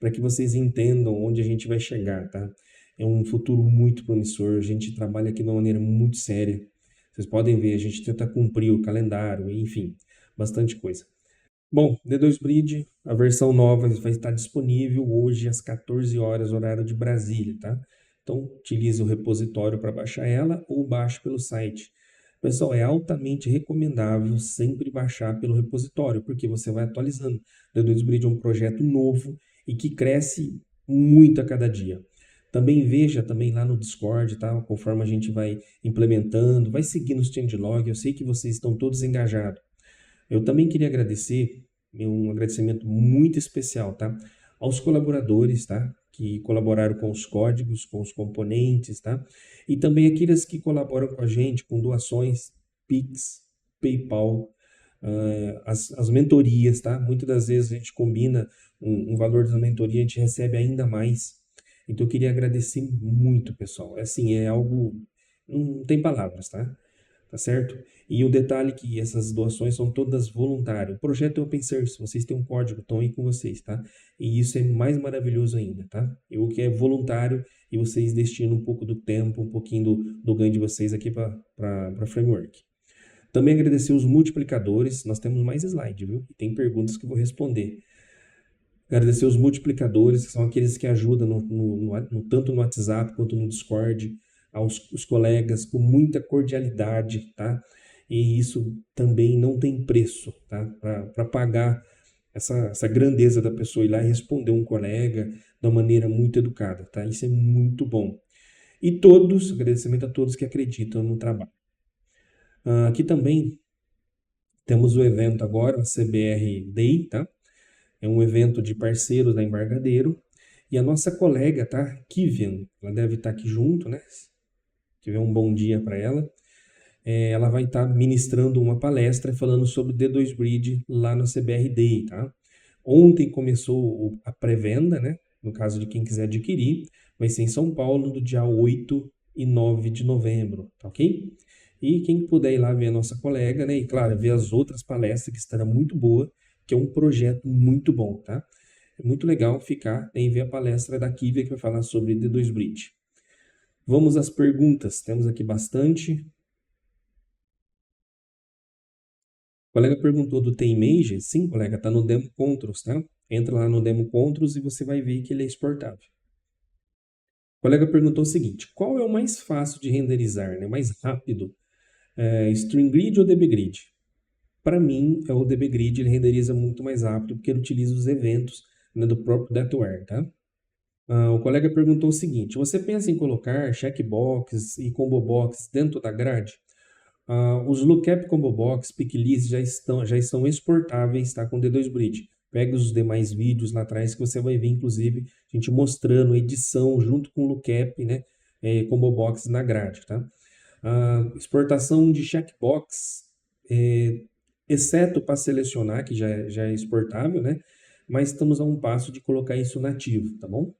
para que vocês entendam onde a gente vai chegar, tá? É um futuro muito promissor. A gente trabalha aqui de uma maneira muito séria. Vocês podem ver, a gente tenta cumprir o calendário, enfim, bastante coisa. Bom, D2Bridge, a versão nova vai estar disponível hoje às 14 horas, horário de Brasília, tá? Então, utilize o repositório para baixar ela ou baixe pelo site Pessoal, é altamente recomendável sempre baixar pelo repositório, porque você vai atualizando. O D2Bridge é um projeto novo e que cresce muito a cada dia. Também veja também lá no Discord, tá? Conforme a gente vai implementando, vai seguindo os changelog. Eu sei que vocês estão todos engajados. Eu também queria agradecer, um agradecimento muito especial, tá? Aos colaboradores, tá? Que colaboraram com os códigos, com os componentes, tá? E também aqueles que colaboram com a gente com doações, Pix, PayPal, as mentorias, tá? Muitas das vezes a gente combina um valor da mentoria, a gente recebe ainda mais. Então eu queria agradecer muito, pessoal. Assim, é algo, não tem palavras, tá? Tá certo? E o detalhe é que essas doações são todas voluntárias. O projeto é open source, vocês têm um código, estão aí com vocês, tá? E isso é mais maravilhoso ainda, tá? E o que é voluntário e vocês destinam um pouco do tempo, um pouquinho do ganho de vocês aqui para a Framework. Também agradecer os multiplicadores, nós temos mais slide, viu? E tem perguntas que eu vou responder. Agradecer os multiplicadores, que são aqueles que ajudam tanto no WhatsApp quanto no Discord, aos os colegas com muita cordialidade, tá? E isso também não tem preço, tá? Para pagar essa grandeza da pessoa ir lá e responder um colega de uma maneira muito educada, tá? Isso é muito bom. E todos, agradecimento a todos que acreditam no trabalho. Aqui também temos o evento agora, o CBR Day, tá? É um evento de parceiros da Embargadeiro. E a nossa colega, tá? Kivian, ela deve estar aqui junto, né? Se tiver um bom dia para ela. Ela vai estar ministrando uma palestra falando sobre o D2Bridge lá no CBR Day, tá? Ontem começou a pré-venda, né? No caso de quem quiser adquirir, vai ser em São Paulo, do dia 8 e 9 de novembro, tá ok? E quem puder ir lá ver a nossa colega, né? E claro, ver as outras palestras, que estará muito boa, que é um projeto muito bom, tá? É muito legal ficar e ver a palestra da Kivia, que vai falar sobre D2Bridge. Vamos às perguntas, temos aqui bastante. O colega perguntou do TMage. Sim, colega, está no Demo Controls, tá? Entra lá no Demo Controls e você vai ver que ele é exportável. O colega perguntou o seguinte: qual é o mais fácil de renderizar, né? Mais rápido? String Grid ou DB Grid? Para mim, é o DB Grid, ele renderiza muito mais rápido porque ele utiliza os eventos, né, do próprio DataWare, tá? O colega perguntou o seguinte: você pensa em colocar checkbox e combo box dentro da grade? Os lookup combo box, picklist já estão exportáveis, tá, com D2Bridge. Pega os demais vídeos lá atrás que você vai ver, inclusive, a gente mostrando edição junto com o lookup, né, combo box na grade, tá? Exportação de checkbox, exceto para selecionar, que já é exportável, né? Mas estamos a um passo de colocar isso nativo, tá bom?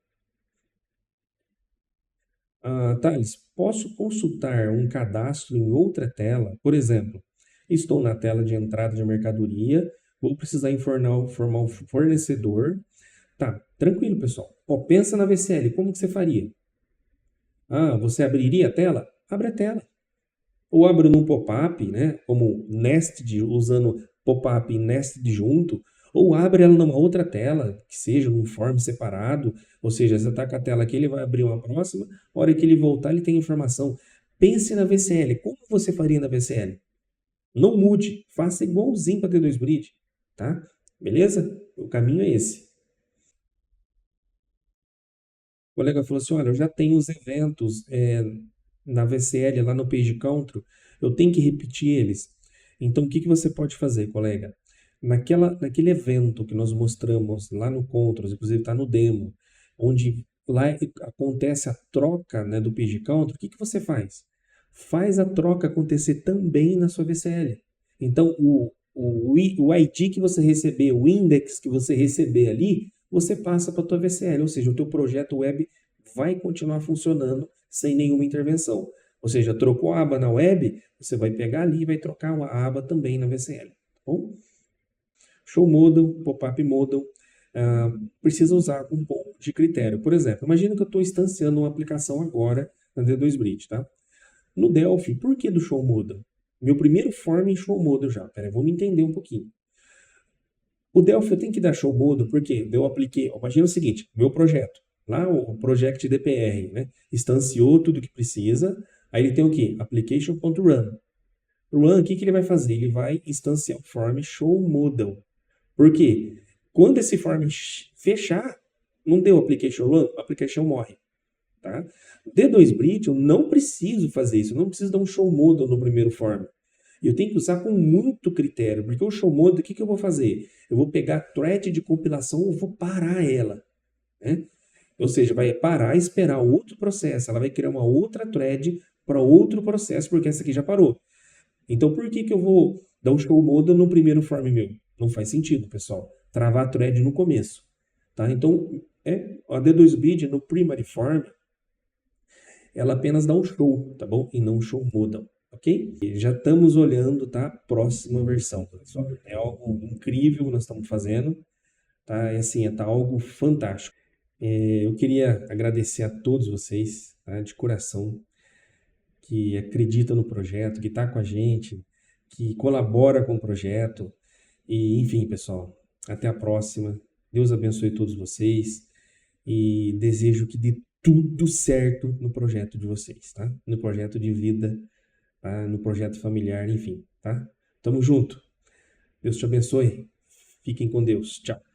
Thales, posso consultar um cadastro em outra tela? Por exemplo, estou na tela de entrada de mercadoria, vou precisar informar o fornecedor. Tá, tranquilo, pessoal. Pensa na VCL, como que você faria? Você abriria a tela? Abre a tela. Ou abre num pop-up, né? Como nested, usando pop-up e nested junto, ou abre ela numa outra tela, que seja num form separado, ou seja, você está com a tela aqui, ele vai abrir uma próxima, a hora que ele voltar, ele tem informação. Pense na VCL, como você faria na VCL? Não mude, faça igualzinho para T2Bridge, tá? Beleza? O caminho é esse. O colega falou assim, olha, eu já tenho os eventos na VCL, lá no Page Control, eu tenho que repetir eles. Então, o que você pode fazer, colega? Naquele evento que nós mostramos lá no Controls, inclusive está no demo, onde lá acontece a troca, né, do Page Counter, o que você faz? Faz a troca acontecer também na sua VCL. Então, o ID que você receber, o index que você receber ali, você passa para a tua VCL, ou seja, o teu projeto web vai continuar funcionando sem nenhuma intervenção. Ou seja, trocou a aba na web, você vai pegar ali e vai trocar a aba também na VCL. Tá bom? Show Model, Pop-up Model, precisa usar um pouco de critério. Por exemplo, imagina que eu estou instanciando uma aplicação agora na D2Bridge, tá? No Delphi, por que do Show Model? Meu primeiro form em Show Model já. Peraí, vamos entender um pouquinho. O Delphi eu tenho que dar Show Model porque eu apliquei. Imagina o seguinte: meu projeto, lá o Project DPR, né? Instanciou tudo que precisa. Aí ele tem o quê? Application.run. O run, o que ele vai fazer? Ele vai instanciar o form show model. Por quê? Quando esse form fechar, não deu application run, a application morre. Tá? D2 Bridge, eu não preciso fazer isso, eu não preciso dar um show model no primeiro form. Eu tenho que usar com muito critério, porque o show model, o que eu vou fazer? Eu vou pegar a thread de compilação, eu vou parar ela. Né? Ou seja, vai parar e esperar outro processo. Ela vai criar uma outra thread para outro processo, porque essa aqui já parou. Então, por que eu vou dar um show model no primeiro form meu? Não faz sentido, pessoal. Travar a thread no começo. Tá? Então, a D2Bridge no primary form, ela apenas dá um show, tá bom? E não um show model, ok? E já estamos olhando, tá? Próxima versão, pessoal. É algo incrível que nós estamos fazendo, tá? É assim, tá algo fantástico. Eu queria agradecer a todos vocês, tá? De coração, que acredita no projeto, que está com a gente, que colabora com o projeto. E, enfim, pessoal, até a próxima. Deus abençoe todos vocês e desejo que dê tudo certo no projeto de vocês, tá? No projeto de vida, tá? No projeto familiar, enfim, tá? Tamo junto. Deus te abençoe. Fiquem com Deus. Tchau.